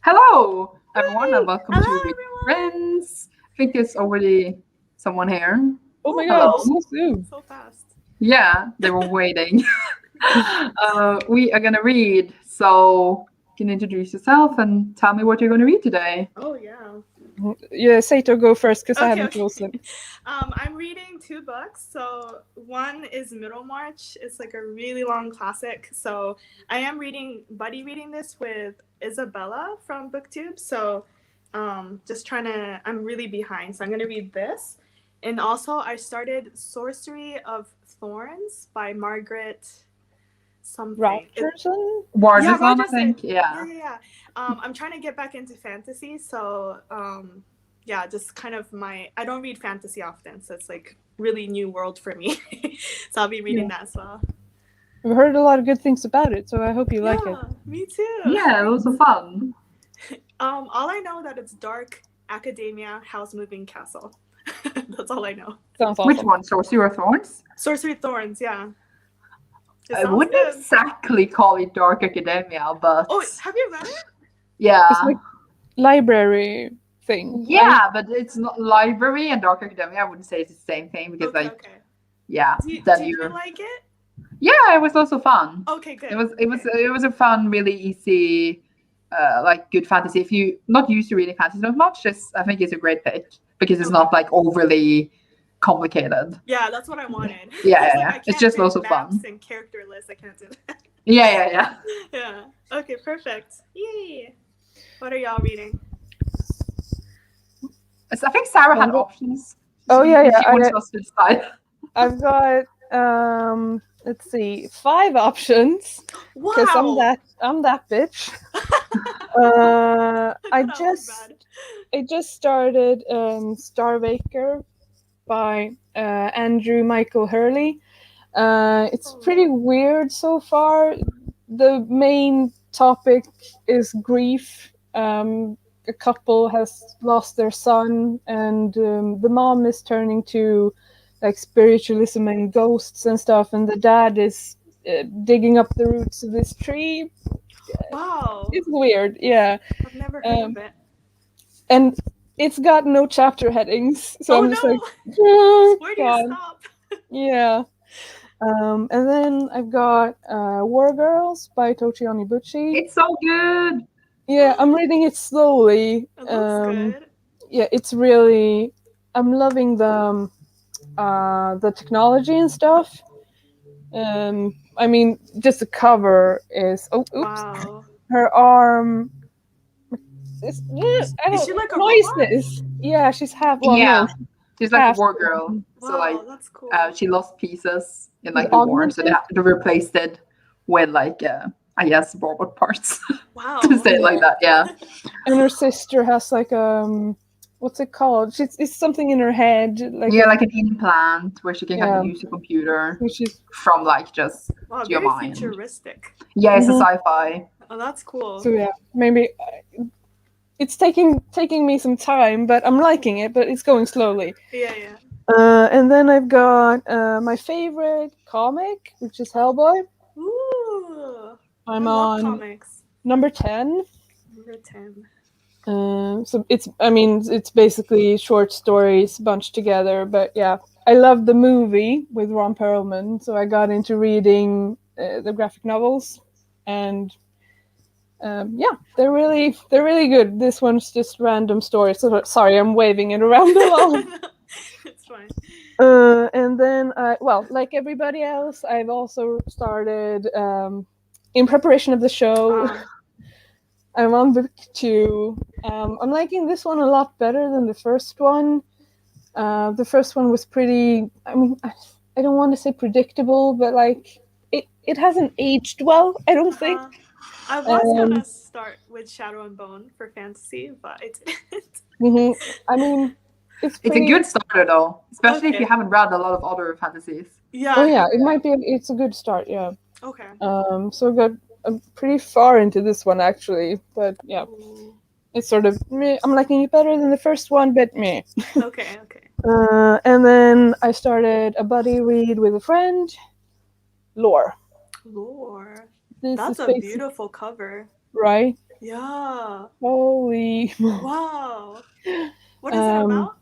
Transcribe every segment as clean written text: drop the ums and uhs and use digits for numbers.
Hello, everyone, and Yay! welcome Hello, to Read everyone! Friends. I think there's already someone here. Oh my Hello. god, so soon. So fast. Yeah, they were waiting. We are going to read, so you can introduce yourself and tell me what you're going to read today. Oh, yeah. Yeah, Sato, go first because I Okay, haven't okay. chosen. I'm reading 2 books. So one is Middlemarch. It's like a really long classic. So I am buddy reading this with Isabella from Booktube. So I'm really behind. So I'm going to read this. And also I started Sorcery of Thorns by Margaret something. Rogerson? Warderson, I Rogerson. think. Yeah. Yeah. I'm trying to get back into fantasy, so just kind of I don't read fantasy often, so it's like really new world for me. So I'll be reading that as well. I've heard a lot of good things about it, so I hope you like it. Me too. Yeah, it was fun. All I know that it's dark academia house moving castle. That's all I know. Sounds awesome. Which one? Sorcery of Thorns? Sorcery Thorns, yeah. I wouldn't exactly call it Dark Academia, but... Oh, have you read it? Yeah. It's like library thing. Yeah, right? but it's not library and Dark Academia. I wouldn't say it's the same thing because, yeah. Did you like it? Yeah, it was also fun. Okay, good. It was a fun, really easy, like good fantasy. If you not used to reading fantasy that much, I think it's a great pick because it's not like overly complicated. Yeah, that's what I wanted. Yeah. It's just also fun. And character lists, I can't do that. Yeah. Yeah. Okay, perfect. Yay. What are y'all reading? I think Sarah had options. Oh yeah. She wants us to decide. I've got let's see, 5 options. Because I'm that bitch. I just started Starbaker by Andrew Michael Hurley. It's pretty weird so far. The main topic is grief. A couple has lost their son, and the mom is turning to like spiritualism and ghosts and stuff, and the dad is digging up the roots of this tree. Wow. It's weird, yeah. I've never heard of it. And it's got no chapter headings, so I'm just like, where do you stop? Yeah. And then I've got War Girls by Tochi Onibuchi. It's so good. Yeah, I'm reading it slowly. It looks good. Yeah, it's really. I'm loving the technology and stuff. I mean, just the cover is. Oh, oops! Wow. Her arm. Is she like a noiseless? Yeah, she's half. Well, yeah, no, she's like a war girl. Wow, so like, that's cool. She lost pieces in like the war, so they have to replace it with like I guess robot parts. Wow. To say it like that, yeah. And her sister has like what's it called? It's something in her head, like like an implant where she can kind of use a computer from like just your very mind. Futuristic. Yeah, it's a sci-fi. Oh, that's cool. So yeah, maybe it's taking me some time, but I'm liking it. But it's going slowly. Yeah. And then I've got my favorite comic, which is Hellboy. Ooh. I'm on comics. number 10. Number 10. So it's basically short stories bunched together, but yeah, I love the movie with Ron Perlman, so I got into reading the graphic novels, and they're really good. This one's just random stories. So sorry, I'm waving it around a lot. It's fine. And then, like everybody else, I've also started in preparation of the show. I'm on book 2. I'm liking this one a lot better than the first one. The first one was pretty. I mean, I don't want to say predictable, but like it hasn't aged well. I don't think. I was gonna start with Shadow and Bone for fantasy, but I didn't. I mean, it's a good starter though, especially if you haven't read a lot of other fantasies. Yeah. Oh yeah, it might be. It's a good start. Yeah. Okay. So I got pretty far into this one actually, but yeah, it's sort of meh. I'm liking it better than the first one, but meh. Okay. And then I started a buddy read with a friend, Lore. That's a beautiful cover. Right? Yeah. Holy. Wow. What is it about?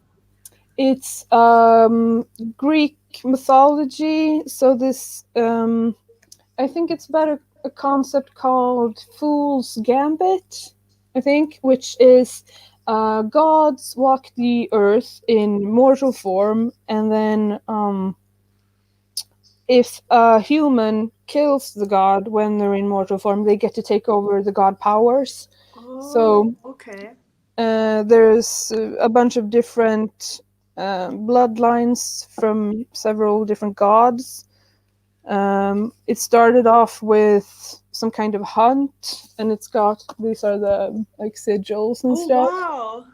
It's Greek mythology. So this, I think it's about a concept called Fool's Gambit, I think, which is gods walk the earth in mortal form, and then if a human kills the god when they're in mortal form, they get to take over the god powers. So okay. there's a bunch of different bloodlines from several different gods. It started off with some kind of hunt, and it's got, these are the like sigils and stuff. Wow,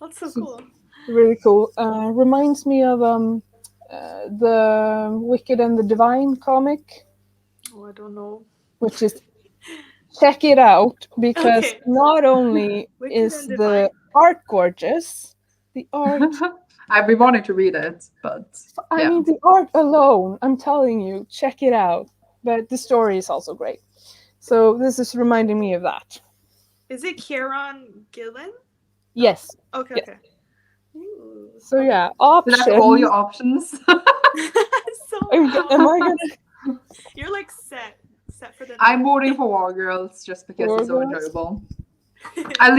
that's so cool. Really cool. Reminds me of the Wicked and the Divine comic. Oh, I don't know. Which is, check it out, because not only is the art gorgeous, the art... I've been wanting to read it, but I mean, the art alone, I'm telling you, check it out. But the story is also great. So this is reminding me of that. Is it Kieran Gillen? Yes. Okay, yes. okay. Ooh, so yeah, options. That's all your options. So am I gonna... You're like set for the night. I'm voting for War Girls just because it's so enjoyable. I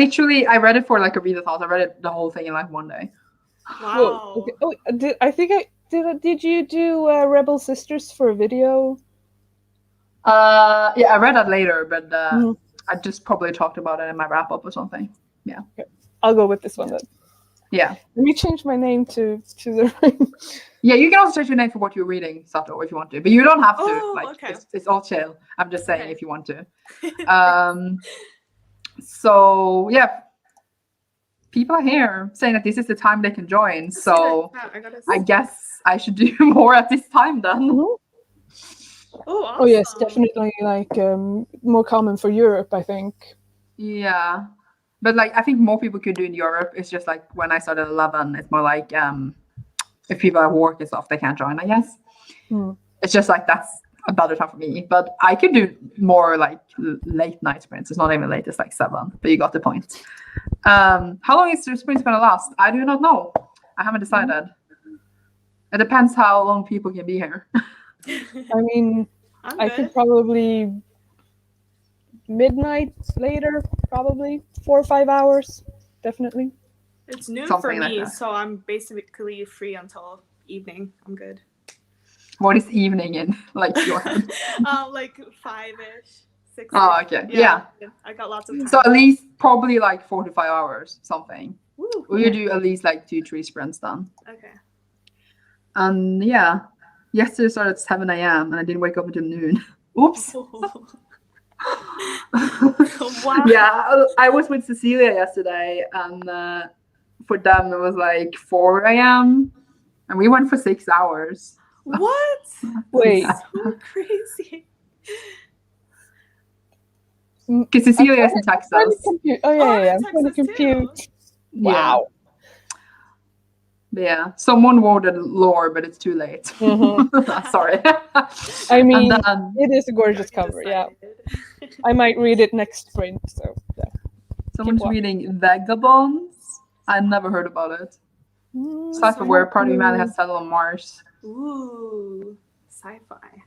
read it for like a readathon. I read it the whole thing in like one day. Wow. Okay. Oh, did you do Rebel Sisters for a video? Yeah, I read that later, but I just probably talked about it in my wrap up or something. Yeah. Okay. I'll go with this one then. Yeah. Let me change my name to the... Yeah, you can also change your name for what you're reading, Sato, if you want to. But you don't have to. It's all chill. I'm just saying if you want to. So yeah, people are here saying that this is the time they can join. So I guess I should do more at this time then. Mm-hmm. Awesome. Oh yes, definitely like more common for Europe, I think. Yeah. But like I think more people could do in Europe. It's just like when I started at 11, it's more like if people at work and stuff, they can't join, I guess. It's just like that's a better time for me. But I could do more like late night sprints. It's not even late, it's like 7, but you got the point. How long is the sprint gonna last? I do not know. I haven't decided. It depends how long people can be here. I mean, I could probably midnight later, probably 4 or 5 hours, definitely. It's noon Something for me, like so I'm basically free until evening. I'm good. What is evening in like your head? Like 5-ish, 6. Oh, okay. Yeah. I got lots of time. So at least probably like 4 to 5 hours, something. Woo, or you do at least like 2-3 sprints then. Okay. And yeah, yesterday started at 7 a.m. and I didn't wake up until noon. Oops. Wow. Yeah, I was with Cecilia yesterday, and for them it was like 4 a.m. and we went for 6 hours. What? Wait. So crazy. Because Cecilia is in Texas. Oh yeah, I'm trying to compute. Wow. Yeah, someone voted lore, but it's too late. Sorry. I mean, it is a gorgeous cover. Yeah, I might read it next sprint. So yeah. Someone's reading Vagabonds. I never heard about it. Sci-fi where part of humanity has settled on Mars. Ooh, sci-fi.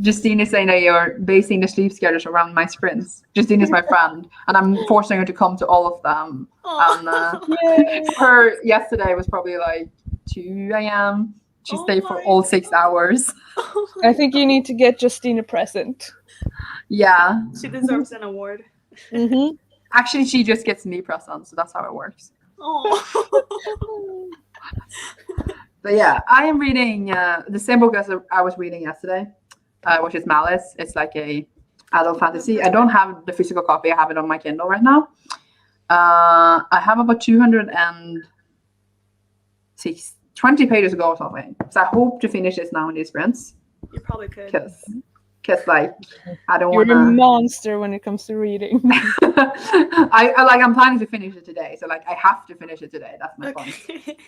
Justine is saying that you're basing the sleep schedules around my sprints. Justine is my friend, and I'm forcing her to come to all of them. And her yesterday was probably like 2 a.m. She stayed for all 6 hours. I think you need to get Justine a present. Yeah. She deserves an award. Actually, she just gets me presents, so that's how it works. But yeah, I am reading the same book as I was reading yesterday, which is Malice. It's like a adult fantasy. I don't have the physical copy. I have it on my Kindle right now. I have about 220 pages to go or something. So I hope to finish this now in these sprints. You probably could. Because like I don't want to. You're a monster when it comes to reading. I'm planning to finish it today, so like I have to finish it today. That's my point.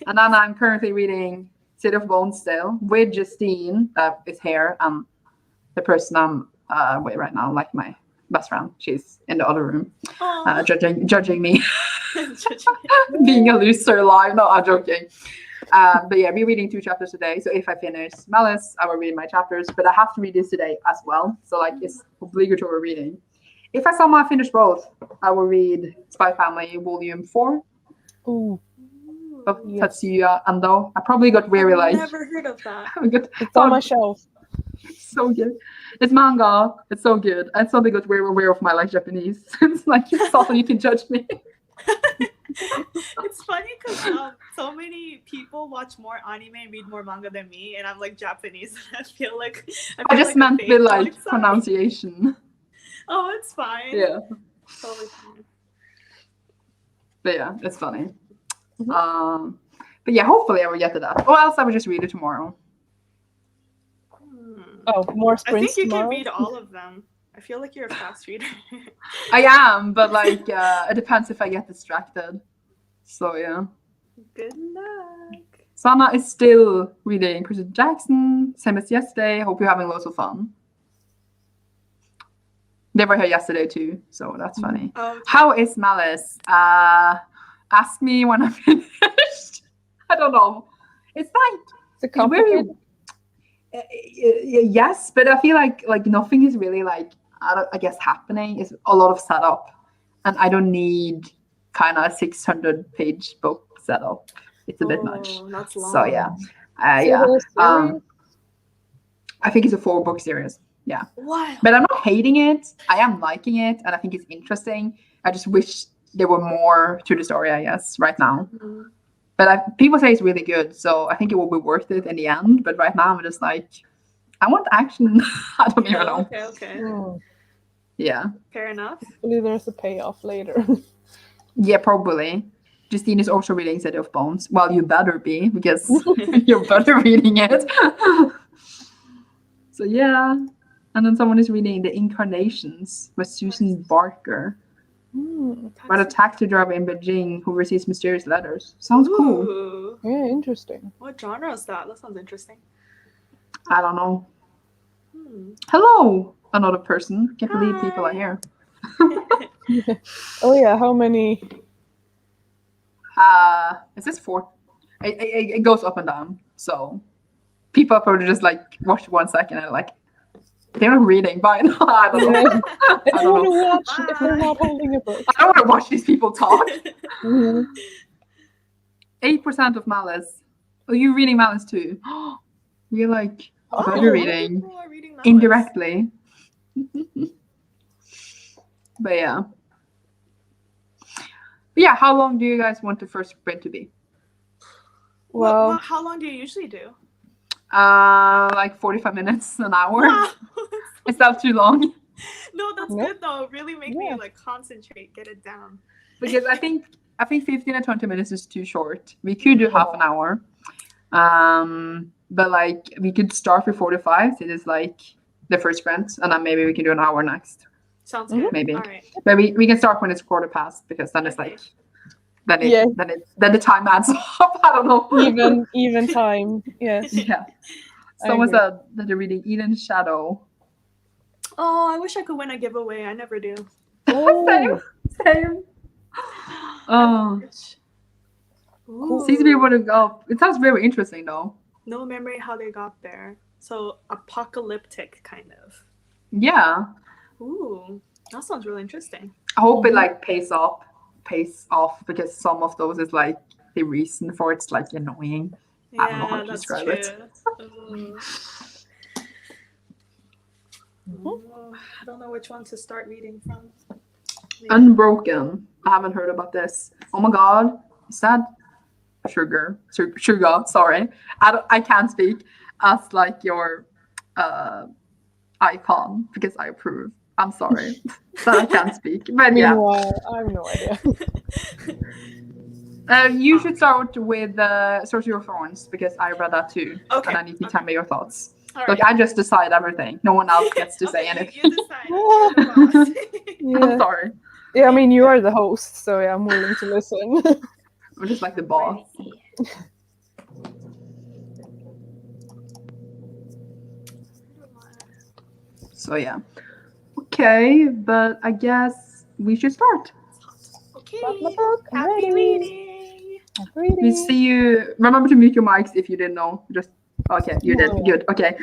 And then I'm currently reading City of Bones still with Justine, that is here, the person I'm with right now, like my best friend. She's in the other room, Aw. judging me, being a loser live. No, I'm joking. But yeah, we're reading 2 chapters a day. So if I finish Malice, I will read my chapters. But I have to read this today as well. So like it's obligatory reading. If I somehow finish both, I will read Spy Family Volume 4 Ooh, of yes. Tatsuya Ando. I probably got very I've like never heard of that. It's on my shelf. so good. It's manga. It's so good. I suddenly got very aware of my like Japanese. It's like you thought you can judge me. It's funny because so many people watch more anime and read more manga than me, and I'm like Japanese. I feel I just like meant a the fake like one, sorry. pronunciation. Oh, it's fine. Yeah. Totally fine. But yeah, it's funny. Mhm. But yeah, hopefully I will get to that. Or else I will just read it tomorrow. Oh, more I sprints think you tomorrow. can read all of them. I feel like you're a fast reader. I am, but like it depends if I get distracted. So yeah. Good luck. Sana is still reading Percy Jackson, same as yesterday. Hope you're having lots of fun. They were here yesterday too, so that's funny. Okay. How is Malice? Ask me when I'm finished. I don't know. It's like It's a it's very complicated. yes, but I feel like nothing is really like I guess happening. It's a lot of setup, and I don't need kind of 600-page book setup. It's a bit much. Oh, that's long. So yeah, Is it yeah. a series? I think it's a 4-book series. Yeah, What? but I'm not hating it. I am liking it, and I think it's interesting. I just wish there were more to the story. I guess right now. Mhm. But people say it's really good, so I think it will be worth it in the end. But right now, I'm just like, I want action. I don't even know. Okay. Hmm. Yeah. Fair enough. Hopefully there's a payoff later. Yeah, probably. Justine is also reading City of Bones. Well, you better be, because you're better reading it. So yeah. And then someone is reading The Incarnations by Susan Barker. Hmm. About a taxi driver in Beijing who receives mysterious letters. Sounds cool. Ooh. Yeah, interesting. What genre is that? That sounds interesting. I don't know. Hmm. Hello, another person. Can't believe people are Hi. here. Oh yeah, how many? Is this 4? It goes up and down. So people are probably just like watch 1 second and like they're not reading. But I don't know. Yeah. I don't don't want to know. watch if they're not holding a book. I don't want to watch these people talk. Mhm. 8% of Malice. Oh, you're reading Malice too. You're like Oh, better more reading people are reading that indirectly. But yeah. But yeah, how long do you guys want the first sprint to be? Well, how long do you usually do? Like 45 minutes, an hour. Wow. Is that too long? No, that's No. good though. Really make me Yeah. like concentrate, get it down. Because I think 15 and 20 minutes is too short. We could do half an hour. But like we could start with 45. So it is like the first sprint, and then maybe we can do an hour next. Sounds Mhm. good. Maybe. All right. But we can start when it's quarter past, because then it's Okay. like then Yeah. the time adds up. I don't know. even time. Yes. Yeah. I Someone agree. said that they're reading Eden's Shadow. Oh, I wish I could win a giveaway. I never do. Oh, Same. Oh, Ooh. seems to be able to go. It sounds very interesting though. No memory how they got there. So apocalyptic kind of. Yeah. Ooh, that sounds really interesting. I hope it Mhm. like pays off, because some of those is like the reason for it's like annoying. I don't know how to that's describe true. it. I don't know which one to start reading from. Maybe- Unbroken. I haven't heard about this. Oh my god. Is that sugar? Sorry. I can't speak as like your icon, because I approve. I'm sorry that I can't speak. But yeah. meanwhile, I have no idea. You should start with Sorcery of Thorns, because I read that too. Okay, And then you can tell me your thoughts. All Like, right. I just decide everything. No one else gets to say Okay, anything. You decide. You're the boss. Yeah. I'm sorry. Yeah, I mean, you are the host, so yeah, I'm willing to listen. I'm just like the boss. So yeah. Okay, but I guess we should start. Okay. Got my book. I'm Happy ready. reading. I'm reading. We see you. Remember to mute your mics if you didn't know. Just okay, you did. Yeah. Good. Okay.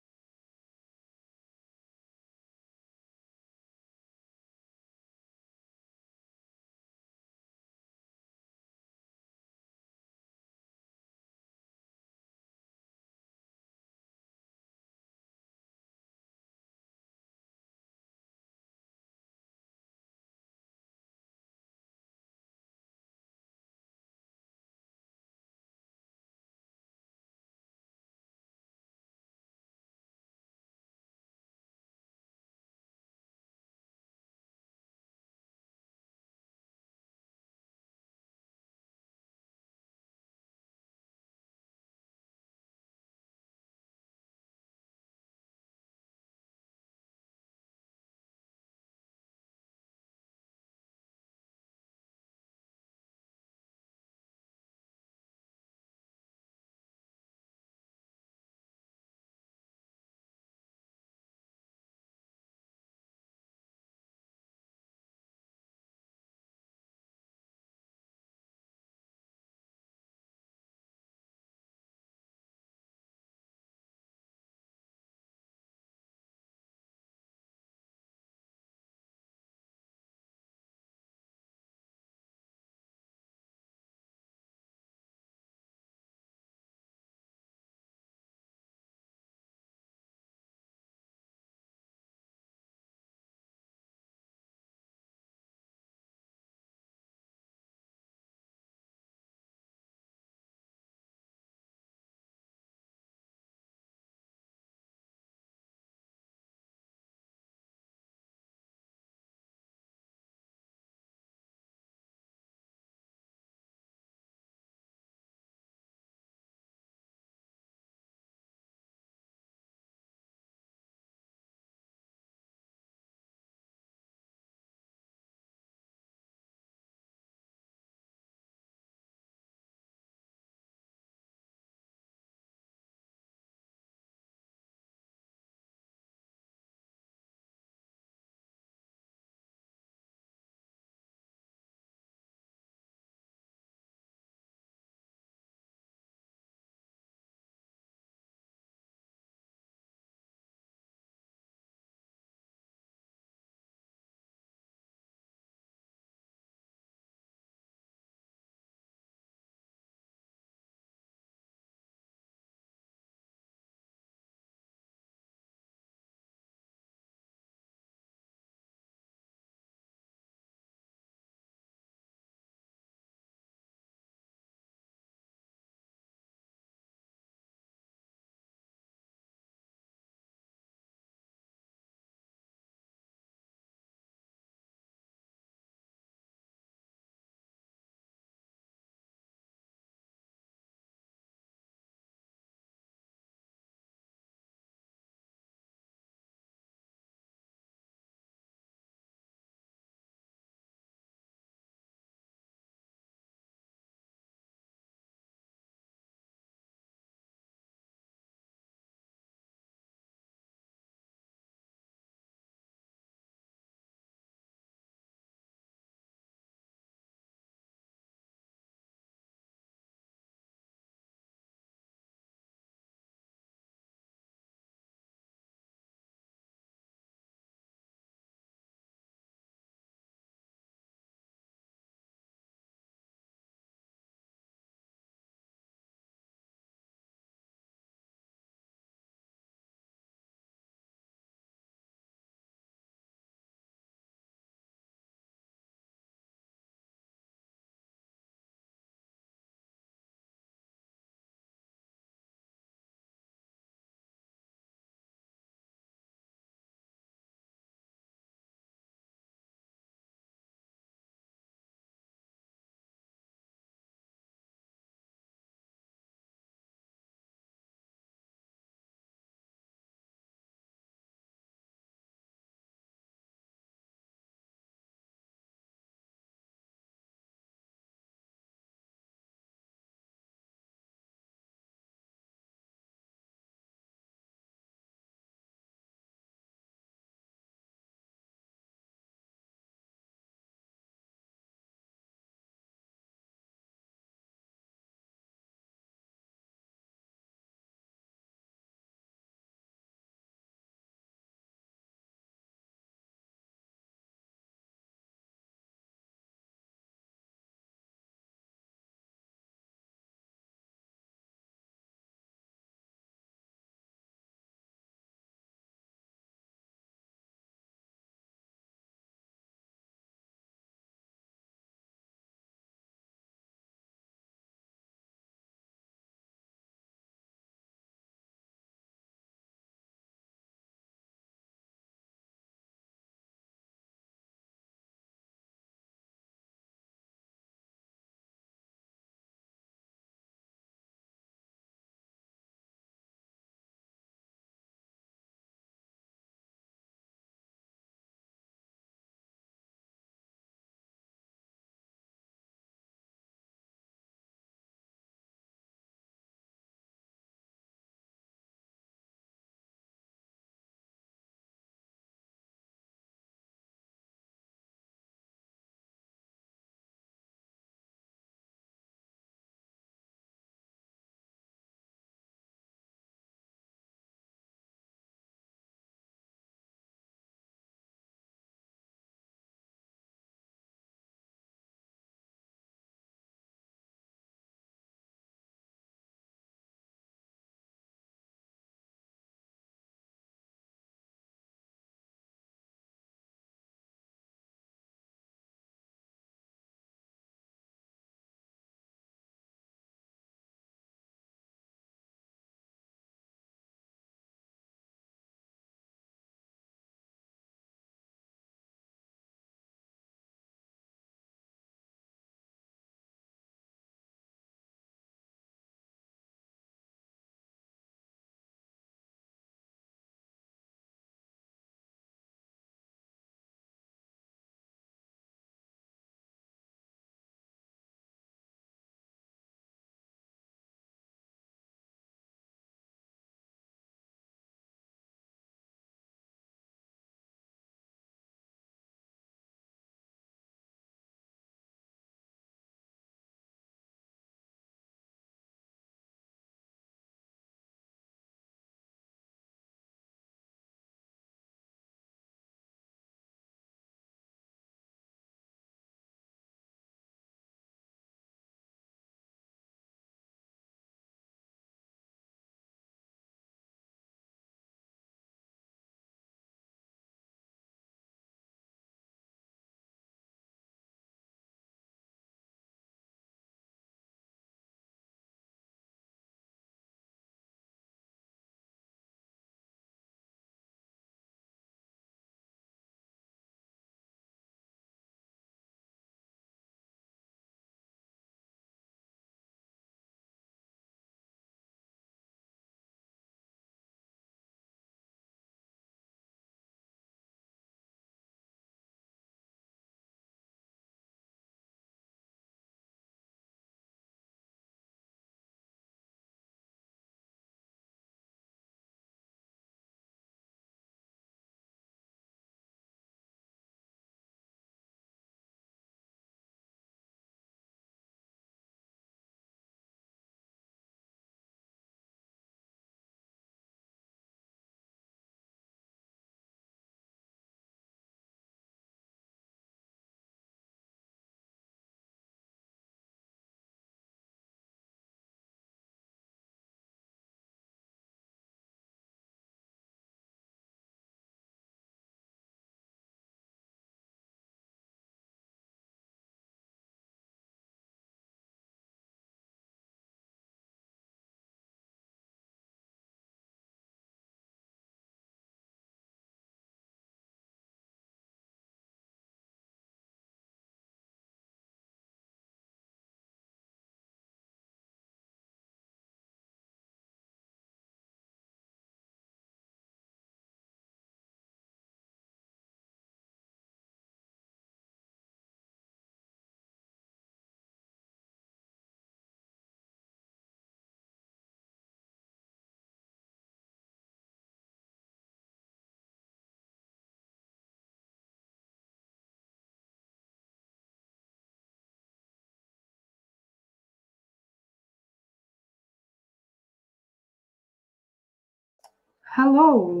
Hello.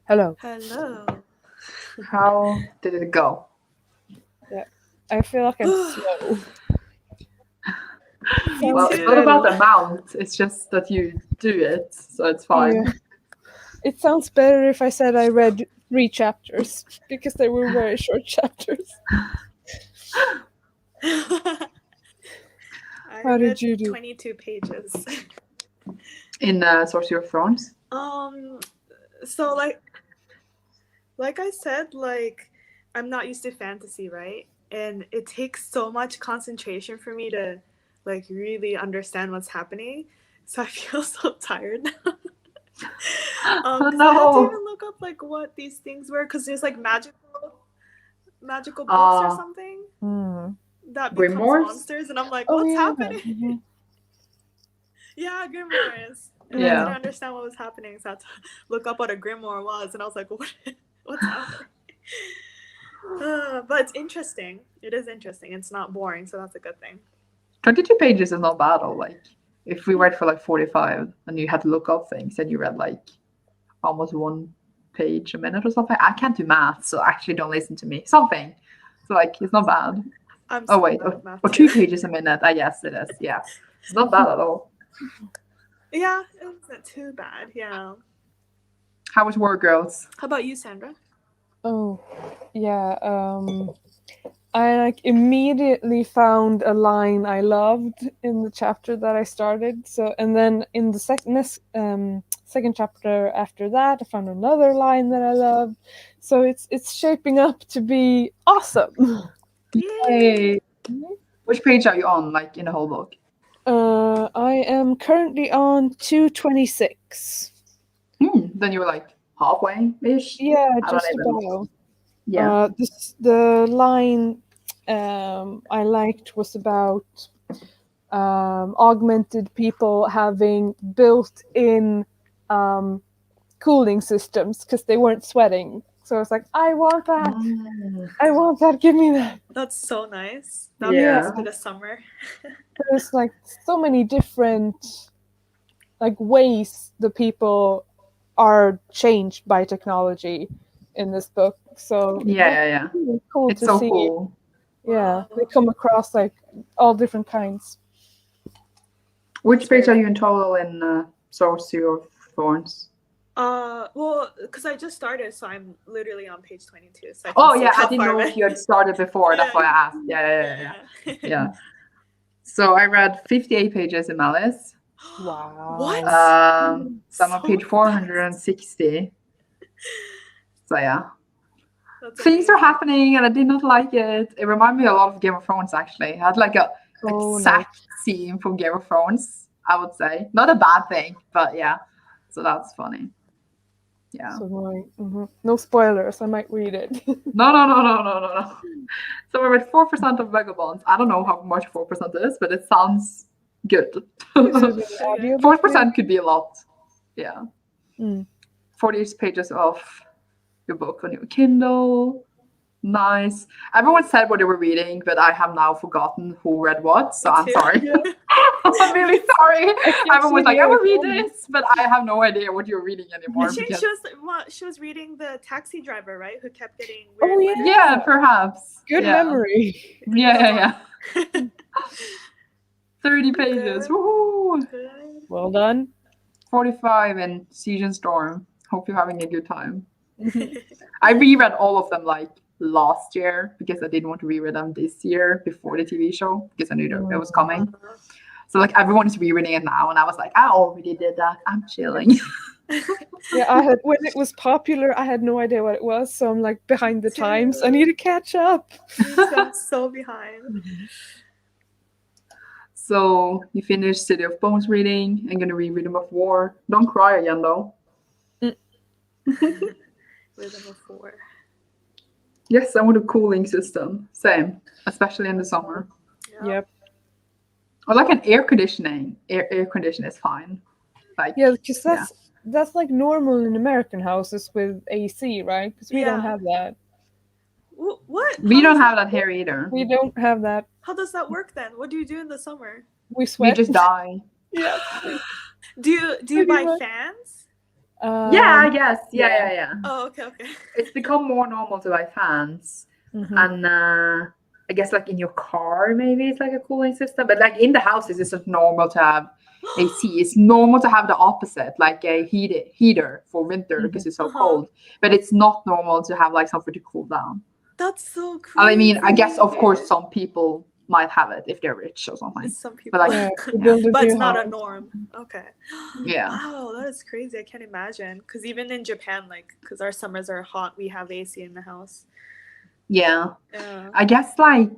Hello. Hello. How did it go? I feel like I'm slow. Me Well, too. it's not about the amount. It's just that you do it, so it's fine. Yeah. It sounds better if I said I read 3 chapters because they were very short chapters. How I did read you do? 22 pages. In Sorcery of Thorns. So like I said, like I'm not used to fantasy, right? And it takes so much concentration for me to like really understand what's happening. So I feel so tired now. Oh 'Cause I had to no. even look up like what these things were, because there's like magical books or something that becomes Grimoires? monsters, and I'm like, Oh, what's yeah. happening? Mm-hmm. Yeah, grimoires. And I Yeah. didn't understand what was happening, so I had to look up what a grimoire was, and I was like, what's happening? But it's interesting. It is interesting. It's not boring, so that's a good thing. 22 pages is not bad, though. Like, if we read for like 45 and you had to look up things and you read like almost 1 page a minute or something. I can't do math, so actually don't listen to me. Something. So, like, it's not bad. I'm Oh, so wait. bad at math Or too. 2 pages a minute. I guess it is. Yeah. It's not bad at all. Yeah, it wasn't too bad. Yeah. How was War Girls? How about you, Sandra? Oh, yeah. I like immediately found a line I loved in the chapter that I started. So, and then in the second chapter after that, I found another line that I loved. So it's shaping up to be awesome. Yay! Which page are you on, like, in the whole book? I am currently on 226. Then you were like halfway-ish? Yeah, I don't just even- about. Yeah. The line I liked was about augmented people having built-in cooling systems because they weren't sweating. So I was like, I want that. I want that. Give me that. That's so nice. That Yeah. makes me the summer. There's like so many different like ways the people are changed by technology in this book. So Yeah. it's really cool It's to so see. cool. Yeah, they come across like all different kinds. Which page are you in total in Sorcery of Thorns? Well, because I just started, so I'm literally on page 22. So I didn't know if you had started before. That's why I asked. Yeah. So I read 58 pages in Malice. Wow. What? So I'm on page 460. So yeah. That's Things are amazing. happening and I did not like it. It reminded me a lot of Game of Thrones, actually. It had like a exact scene from Game of Thrones, I would say. Not a bad thing, but yeah. So that's funny. Yeah. So no spoilers. I might read it. No. So we read 4% of Vagabonds. I don't know how much 4% is, but it sounds good. 4% could be a lot. Yeah. 40 pages of your book on your Kindle. Nice. Everyone said what they were reading, but I have now forgotten who read what, so I'm sorry. I'm really sorry. Everyone was like, I will read this, but I have no idea what you're reading anymore. She was reading the taxi driver, right? Who kept getting weird letters. Yeah, perhaps. Good memory. Yeah. 30 pages. Woohoo! Good. Well done. 45 in Siege and Storm. Hope you're having a good time. I reread all of them like last year because I didn't want to reread them this year before the TV show because I knew that it was coming. So like everyone is rereading it now, and I was like, I already did that. I'm chilling. Yeah, when it was popular, I had no idea what it was, so I'm like behind the times. I need to catch up. I'm so behind. So you finished City of Bones reading. I'm gonna read Rhythm of War. Don't cry again though. Rhythm of War. Yes, I want a cooling system. Same, especially in the summer. Yep. Or like an air conditioning. Air condition is fine. Like because that's like normal in American houses with AC, right? Because we don't have that. What? We don't have that here either. We don't have that. How does that work then? What do you do in the summer? We sweat. We just die. Yeah. Do you Pretty buy much. fans? Yeah, yes, yeah. Oh, okay. It's become more normal to buy fans, and I guess like in your car maybe it's like a cooling system, but like in the house it's just normal to have AC. It's normal to have the opposite, like a heater for winter because it's so cold, but it's not normal to have like something to cool down. That's so crazy. I mean, I guess of course some people might have it if they're rich or something. Some people, But like, Yeah, to yeah. build a but new it's not a house. norm. Okay. Yeah. Wow, that is crazy. I can't imagine. Because even in Japan, like, because our summers are hot, we have AC in the house. Yeah. Yeah. I guess like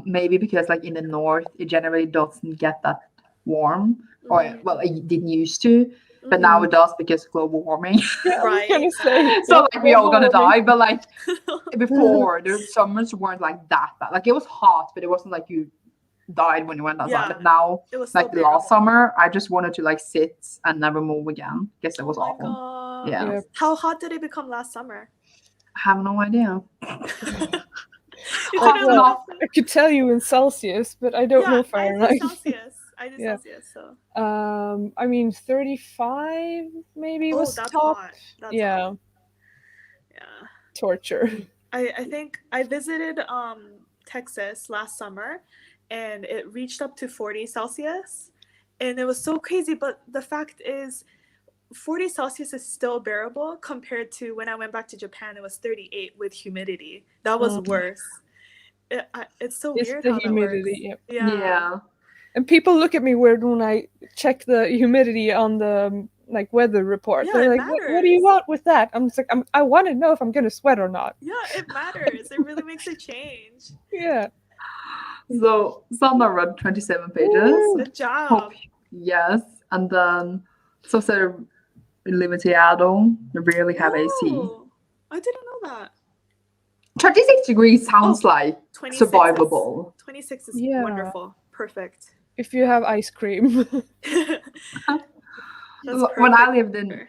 maybe because like in the north it generally doesn't get that warm, or well it didn't used to, but now it does because of global warming. Yeah, I was Right. gonna say. So like we all gonna global warming. die, but like before the summers weren't like that bad. Like it was hot, but it wasn't like you died when you went outside. Yeah, But now it was still like the last bearable. summer I just wanted to like sit and never move again because it was Oh my awful. God. Yeah. How hot did it become last summer? I have no idea. You Hot couldn't enough. look I could tell you in Celsius, but I don't know I Fahrenheit. did Celsius. I did Yeah. Celsius, so. I mean 35 maybe was that's top. hot. That's Yeah, hot. Yeah. torture. I think I visited Texas last summer, and it reached up to 40 Celsius, and it was so crazy. But the fact is, 40 Celsius is still bearable compared to when I went back to Japan. It was 38 with humidity. That was worse. It's so It's weird the how humidity. that works. Yep. Yeah. And people look at me weird when I check the humidity on the like weather report. Yeah, They're it like, what do you matters. want with that? I'm just like, I want to know if I'm gonna sweat or not. Yeah, it matters. It really makes a change. Yeah. So Sanna read 27 pages. Ooh. Good job. Hope, yes. And then so said Limitiado, they really have AC. Oh, I didn't know that. 26 degrees sounds like 26 survivable. 26 is Yeah. wonderful. Perfect. If you have ice cream. When I lived in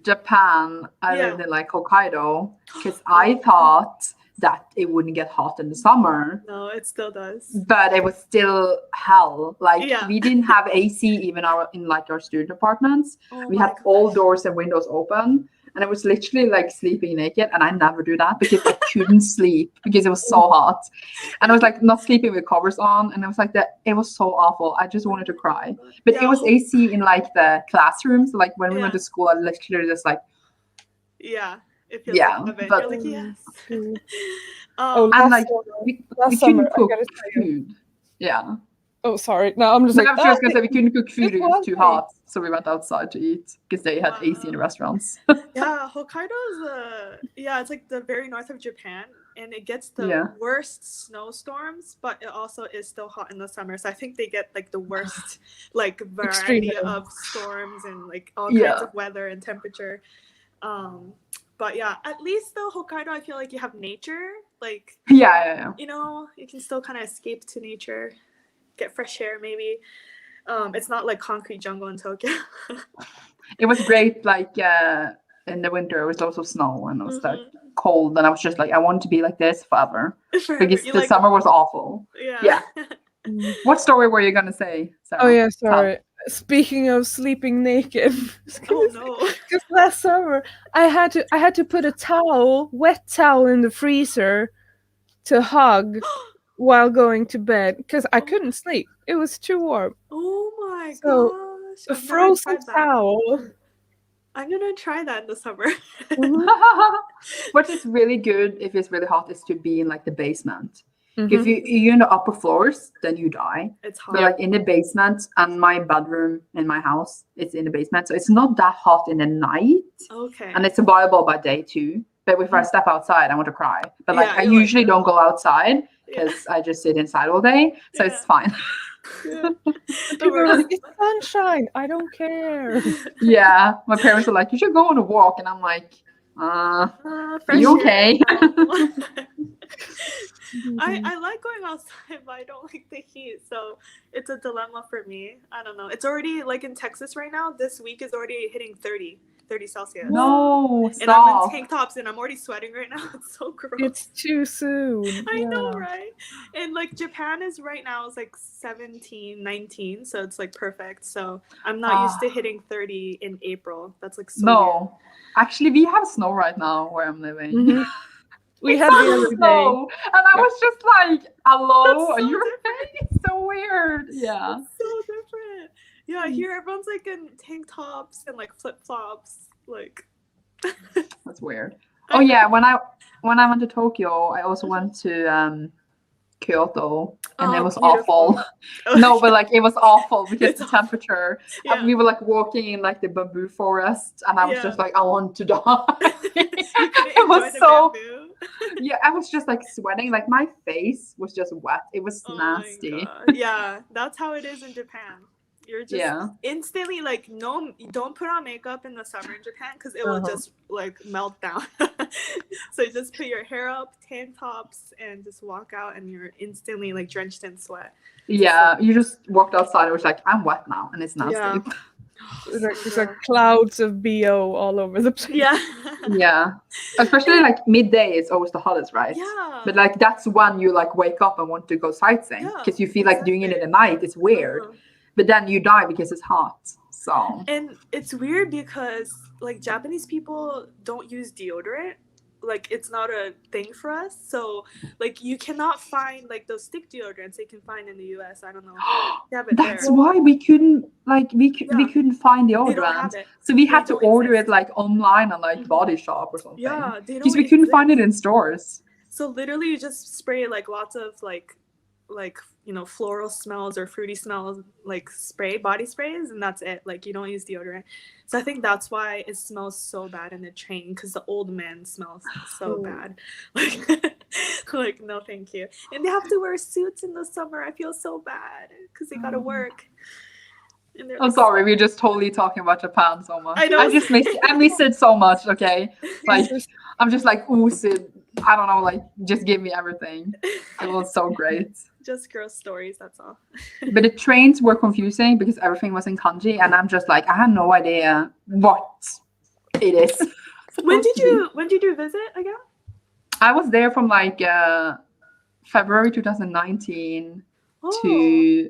Japan, I lived in like Hokkaido because I thought that it wouldn't get hot in the summer. No, it still does. But it was still hell. Like Yeah. we didn't have AC even in like our student apartments. Oh We my had all gosh. doors and windows open, and it was literally like sleeping naked. And I never do that because I couldn't sleep because it was so hot, and I was like not sleeping with covers on, and it was like that. It was so awful. I just wanted to cry. But it was AC in like the classrooms. Like when we went to school, I literally just like it feels yeah, like heaven. but- You're like, yes. Oh, and last like summer, we last couldn't summer, I cook gotta tell you. food. Yeah. Oh, sorry. No, I'm just No, like, I was just gonna say we couldn't cook food. It was was too nice. hot, so we went outside to eat because they had AC in the Wow. restaurants. Yeah, Hokkaido is it's like the very north of Japan, and it gets the Yeah. worst snowstorms, but it also is still hot in the summer. So I think they get like the worst like variety Extreme. of storms and like all Yeah. kinds of weather and temperature. But yeah, at least though Hokkaido, I feel like you have nature. Like Yeah. you know, you can still kind of escape to nature, get fresh air maybe. It's not like concrete jungle in Tokyo. It was great. Like in the winter, it was lots of snow and it was like cold, and I was just like, I want to be like this forever because You the like- summer was awful. Yeah. What story were you gonna say, Sarah? Oh yeah, sorry. Speaking of sleeping naked, Oh no. because last summer I had to put a wet towel in the freezer to hug while going to bed because I couldn't sleep. It was too warm. Oh my So, gosh. A I've never frozen tried that. towel. I'm gonna try that in the summer. What is really good if it's really hot is to be in like the basement. Mhm. If you're in the upper floors, then you die. It's hot. But like in the basement, and my bedroom in my house, it's in the basement, so it's not that hot in the night, Okay. and it's survivable by day too. But if I step outside, I want to cry. But like Yeah, I you're like, usually don't go outside Yeah. because I just sit inside all day, so it's fine. People are like, it's sunshine. I don't care. Yeah, my parents are like, you should go on a walk, and I'm like, are fresh you air. okay? I like going outside, but I don't like the heat. So it's a dilemma for me. I don't know. It's already like in Texas right now. This week is already hitting 30 Celsius. No, And I'm in stop. tank tops and I'm already sweating right now. It's so gross. It's too soon. I know, Yeah. right? And like Japan is right now is like 17, 19. So it's like perfect. So I'm not used to hitting 30 in April. That's like so weird. No. Actually, we have snow right now where I'm living. Mhm. We It's had so the other day. snow. And I was just like, hello? That's Are so you different. okay? It's so weird. Yeah. It's so different. Yeah, here everyone's like in tank tops and like flip flops. Like That's weird. Oh yeah, when I went to Tokyo, I also went to Kyoto, and it was beautiful. awful. No, but like it was awful because It's the awful. temperature. Yeah. And we were like walking in like the bamboo forest, and I was just like, I want to die. You couldn't It was enjoy the so bamboo. yeah, I was just like sweating. Like my face was just wet. It was Oh nasty. my God. Yeah, that's how it is in Japan. You're just instantly like, no, don't put on makeup in the summer in Japan because it will just like melt down. So just put your hair up, tank tops, and just walk out, and you're instantly like drenched in sweat. Yeah, you just walked outside and was like, I'm wet now, and it's nasty. Yeah. There's like clouds of BO all over the place. Yeah. Yeah, especially like midday is always the hottest, right? Yeah. But like that's when you like wake up and want to go sightseeing because you feel like doing it in the night. It's weird, but then you die because it's hot. So and it's weird because like Japanese people don't use deodorant. Like it's not a thing for us. So like you cannot find like those stick deodorants they can find in the US. I don't know. That's why we couldn't like we couldn't find They don't deodorant. have it. So we had to don't order exist. it like online on like Body Shop or something. Yeah, they because don't we couldn't find it exist. in stores. So literally you just spray like lots of like you know floral smells or fruity smells like body sprays, and that's it. Like you don't use deodorant. So I think that's why it smells so bad in the train, because the old men smells so bad. Like no thank you. And they have to wear suits in the summer. I feel so bad because they gotta work. And I'm sorry, we're just totally talking about Japan so much. I know. I miss it so much, okay? Like I'm just like, ooh, Sid, I don't know, like just give me everything. It was so great. Just gross stories, that's all. But the trains were confusing because everything was in kanji, and I'm just like, I had no idea what it is. When did you visit again? I was there from like February 2019 to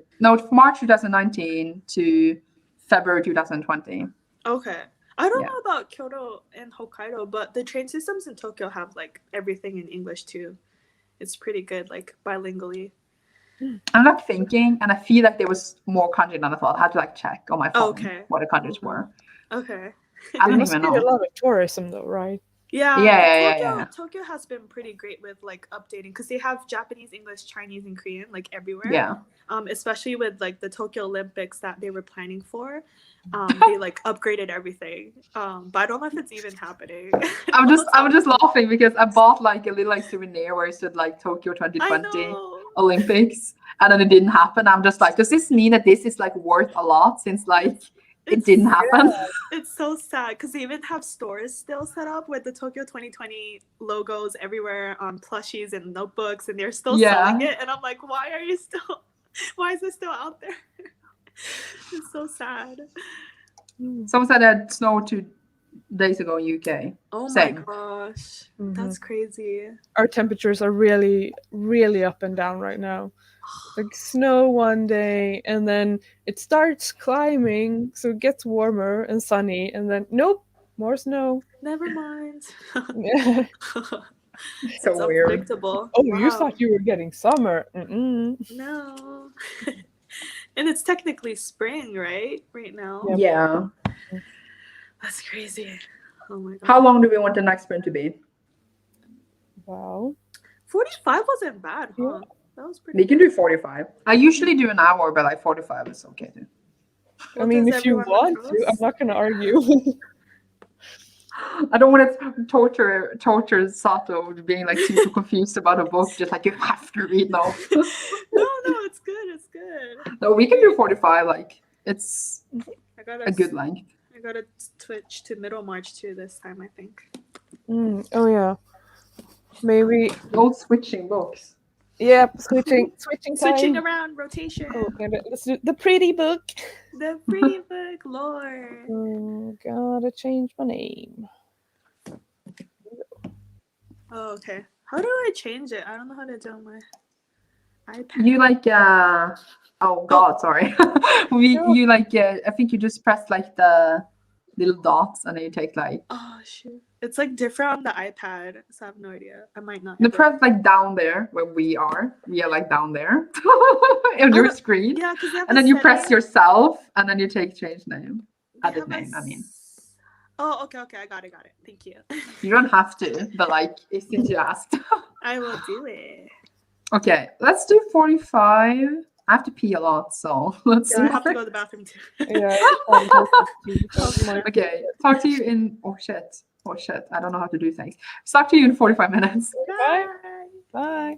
March 2019 to February 2020. Okay. I don't know about Kyoto and Hokkaido, but the train systems in Tokyo have like everything in English too. It's pretty good, like bilingually. I'm not thinking, and I feel like there was more kanji than I thought. I had to like check on my phone what the kanjis were. Okay. I don't must even be know. a lot of tourism though, right? Yeah. Tokyo has been pretty great with like updating because they have Japanese, English, Chinese, and Korean like everywhere. Yeah. Especially with like the Tokyo Olympics that they were planning for, they like upgraded everything. But I don't know if it's even happening. I'm just laughing because I bought like a little like souvenir where it said like Tokyo 2020 Olympics, and then it didn't happen. I'm just like, does this mean that this is like worth a lot since like it didn't happen? It's so sad because they even have stores still set up with the Tokyo 2020 logos everywhere on plushies and notebooks, and they're still selling it. And I'm like, why is it still out there? It's so sad. Someone said that snowed 2 days ago in UK. Oh my gosh. That's crazy. Our temperatures are really, really up and down right now. Like snow one day, and then it starts climbing, so it gets warmer and sunny, and then nope, more snow. Never mind. So weird. Unpredictable. Oh, you thought you were getting summer. No. And it's technically spring, right? Right now. Yeah. That's crazy. Oh my god. How long do we want the next sprint to be? Wow. 45 wasn't bad, huh? Yeah. That was pretty We can do 45. I usually do an hour, but like 45 is okay too. I mean, if you want to, I'm not going to argue. I don't want to torture Sato being like super confused about a book, just like you have to read now. No, it's good. No, we can do 45. Like it's a good length. I gotta switch to Middlemarch too this time, I think. Oh yeah, maybe Both switching books. Yep, switching Switching time. around, rotation. Okay, let's do the pretty book. The pretty book lore. Gotta change my name. Oh, okay. How do I change it? I don't know how to do it on my iPad. You like oh god, sorry. You like I think you just press like the little dots and then you take like Oh shoot. It's like different on the iPad, so I have no idea. I might not. the press like down there where we are like down there on your screen. Yeah, because And then you press yourself and then you take change name. Edit name, I mean. Oh, okay, I got it. Thank you. You don't have to, but like since you asked. I will do it. Okay, let's do 45. I have to pee a lot, so let's Yeah, I do have to go to the bathroom too. Yeah. Okay, talk to you in oh shit, I don't know how to do things. Talk to you in 45 minutes. Bye. Bye.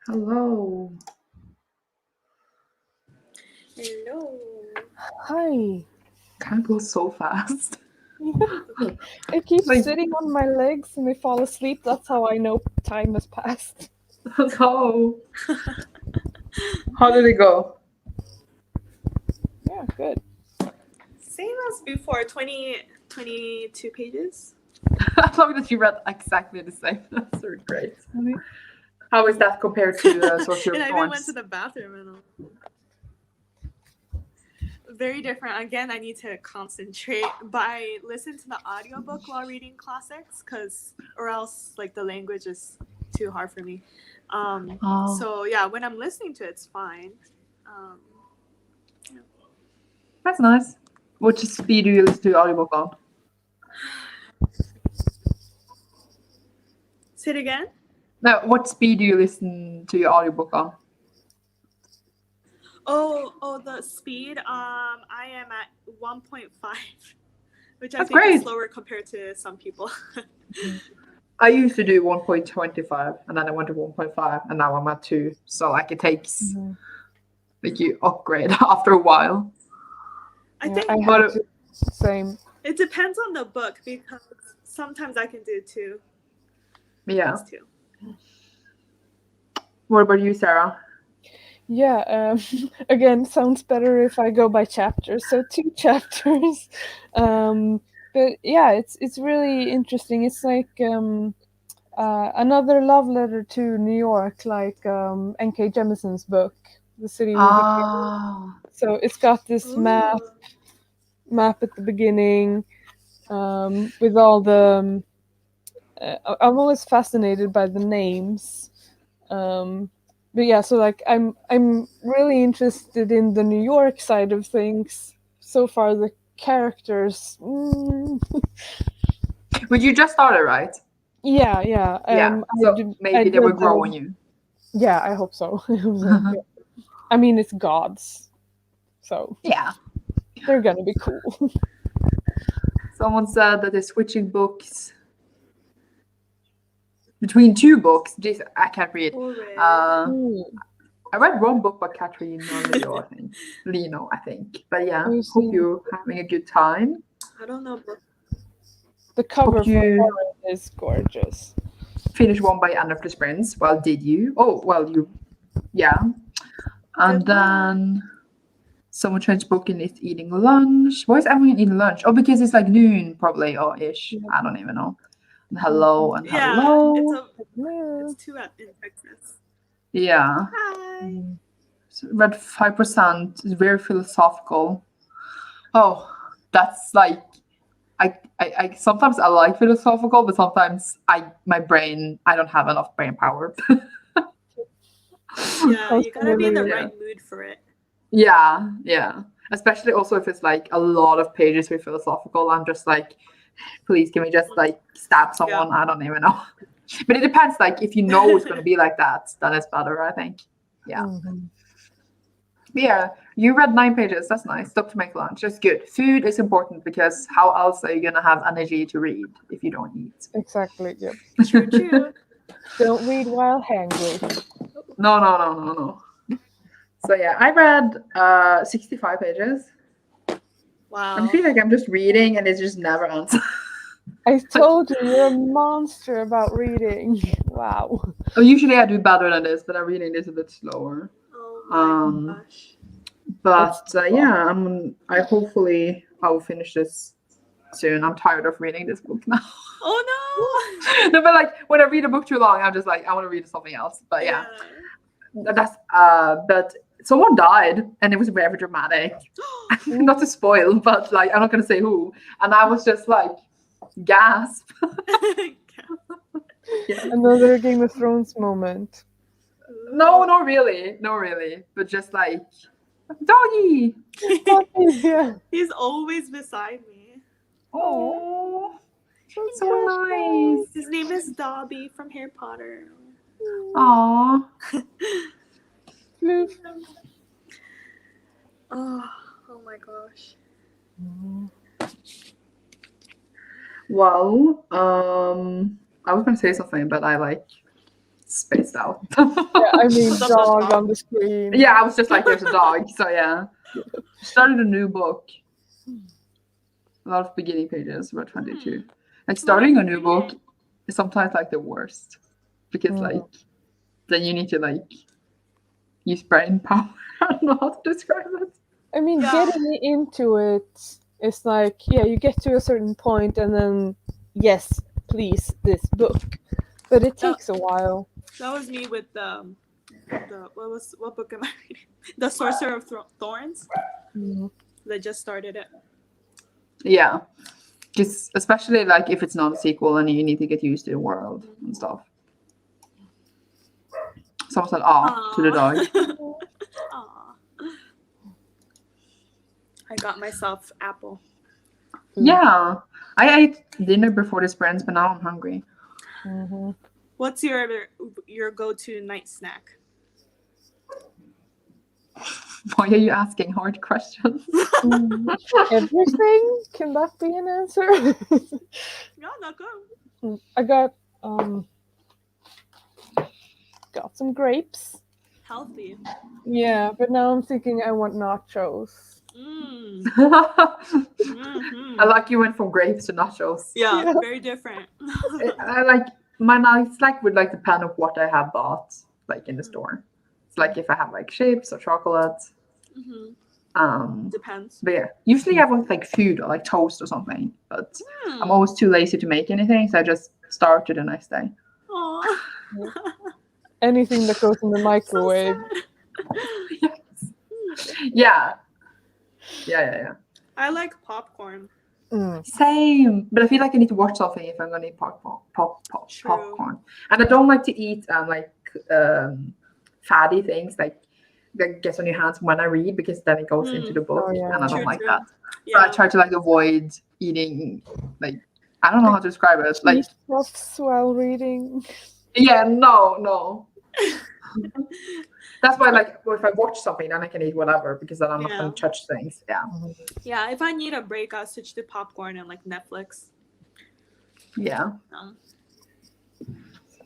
Hello. Hello. Hi. Can't go so fast. I keep Like- sitting on my legs and I fall asleep. That's how I know time has passed. Hello. How did it go? Yeah, good. Same as before, 22 pages. I love that you read exactly the same. That's so great. Okay. How is that compared to Sorcerer And of I even went Thorns? to the bathroom and all. Very different. Again, I need to concentrate, but I listen to the audiobook while reading classics, or else like the language is too hard for me. Oh. So yeah, when I'm listening to it, it's fine. That's nice. What speed do you listen to audiobook on? Say it again. No, what speed do you listen to your audiobook on? Oh, the speed. I am at 1.5, which I That's think great. is slower compared to some people. I used to do 1.25 and then I went to 1.5 and now I'm at 2. So like it takes like you upgrade after a while. I Yeah, think I But have to same. it depends on the book because sometimes I can do 2. yeah. It's 2. What about you, Sarah? Yeah, again, sounds better if I go by chapters. So 2 chapters. But yeah, it's really interesting. It's like another love letter to New York, like N.K. Jemisin's book, The City Will Be King. Ah. So it's got this map Ooh. at the beginning with all the. I'm always fascinated by the names. But yeah, so like I'm really interested in the New York side of things. So far, the characters. But you just started, right? Yeah. Yeah. So maybe they will grow on you. Yeah, I hope so. Yeah. I mean, it's gods, so Yeah. they're gonna be cool. Someone said that they're switching books between 2 books. Jeez, I can't read. I read one book by Catherine Leo, I think. Lino, I think. But yeah, Oh, hope see. you're having a good time. I don't know. The cover Hope for you Warren is gorgeous. finish one by End of the Sprints. Well, did you? Oh, well, yeah. And Good luck. then someone changed book and is eating lunch. Why is everyone eating lunch? Oh, because it's like noon, probably, or ish. Yeah. I don't even know. And hello and Yeah, hello. it's 2 in Texas. Yeah. Hi. So read 5% is very philosophical. Oh, that's like I sometimes I like philosophical, but sometimes my brain I don't have enough brain power. Yeah, you gotta be in the Yeah. right mood for it. Yeah. Especially also if it's like a lot of pages with philosophical. I'm just like, please can we just like stab someone? Yeah. I don't even know. But it depends. Like if you know it's gonna be like that, then it's better, I think. Yeah. But yeah, you read 9 pages. That's nice. Stop to make lunch. That's good. Food is important because how else are you gonna have energy to read if you don't eat? Exactly. Yep. True. Don't read while hungry. No. So yeah, I read 65 pages. Wow. I feel like I'm just reading and it just never ends. I told you, you're a monster about reading. Wow. Usually I do better than this, but I'm reading this a bit slower. Oh my gosh. But yeah, I hopefully I will finish this soon. I'm tired of reading this book now. Oh No, but like when I read a book too long, I'm just like I want to read something else. But yeah, that's but someone died and it was very dramatic. Not to spoil, but like I'm not gonna say who. And I was just like gasp. Yeah. Another Game of Thrones moment. No, not really. But just like doggy. Yeah. He's always beside me. Oh, so nice. His name is Dobby from Harry Potter. Aww. Oh my gosh. Well, I was gonna say something, but I like spaced out. Yeah, I mean, What's up, dog dog? on the screen. Yeah, I was just like, there's a dog. So yeah, started a new book. A lot of beginning pages, about 22. Like starting a new book is sometimes like the worst because like then you need to like use brain power. I don't know how to describe it. I mean, Yeah. getting into it is like, yeah, you get to a certain point and then, yes, please, this book. But it takes a while. That was me with the what book am I reading? The Sorcerer of Thorns. They just started it. Yeah, because especially like if it's not a sequel and you need to get used to the world and stuff. Someone said "ah" to the dog. Aw. I got myself apple. Yeah, I ate dinner before this, friends, but now I'm hungry. What's your go-to night snack? Why are you asking hard questions? Everything? Can that be an answer? Yeah, not good. I got some grapes. Healthy. Yeah, but now I'm thinking I want nachos. I like you went from grapes to nachos. Yeah, very different. I like my nights like would like depend on what I have bought like in the store. It's like if I have like chips or chocolate. Depends. But yeah, usually I want like food or like toast or something. But I'm always too lazy to make anything, so I just start to the next day. Aww. Anything that goes in the microwave. Yeah. I like popcorn. Same, but I feel like I need to watch something if I'm gonna eat popcorn. And I don't like to eat fatty things like that gets on your hands when I read because then it goes into the book and I don't like that. So I try to like avoid eating like I don't know how to describe it. Like puffs while reading. Yeah, no. That's why like if I watch something then I can eat whatever because then I'm not gonna touch things. Yeah. Yeah, if I need a break, I'll switch to popcorn and like Netflix. Yeah.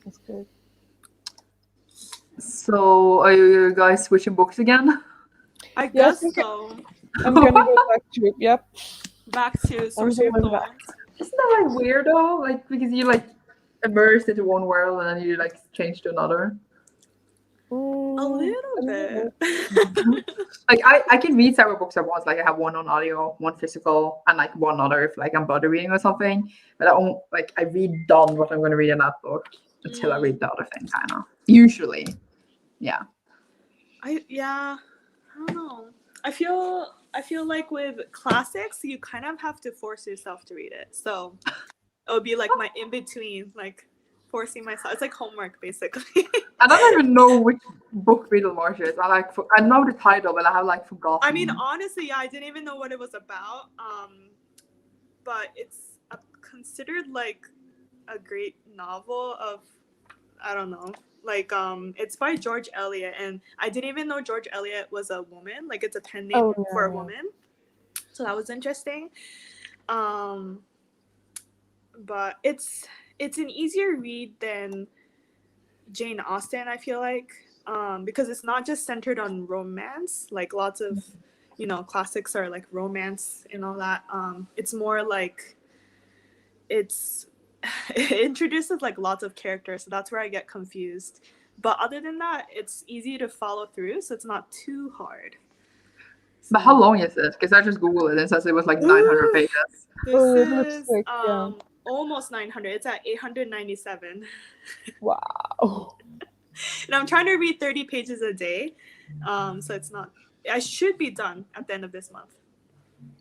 That's good. So are you guys switching books again? I guess so. I'm gonna go back to it. Yep. Back to Sorcery of Thorns. Isn't that like weird though? Like because you like immersed into one world and then you like change to another. A little bit. Like I can read several books at once. Like I have one on audio, one physical, and like one other if like I'm buddy reading or something. But I read done what I'm going to read in that book until I read the other thing. Kind of usually, yeah. I don't know. I feel like with classics, you kind of have to force yourself to read it. So it would be like my in between, like forcing myself. It's like homework, basically. I don't even know which book Middlemarch is. I know the title, but I have like forgotten. I mean, honestly, I didn't even know what it was about. But it's considered like a great novel of, I don't know. Like it's by George Eliot, and I didn't even know George Eliot was a woman. Like it's a pen name for a woman, so that was interesting. But it's an easier read than Jane Austen, I feel like, because it's not just centered on romance. Like lots of classics are like romance and all that. It's more like it introduces like lots of characters, so that's where I get confused. But other than that, it's easy to follow through, so it's not too hard. But how long is it? Because I just googled it and it says it was like 900 pages. This is almost 900. It's at 897. Wow. And I'm trying to read 30 pages a day, so it's not. I should be done at the end of this month.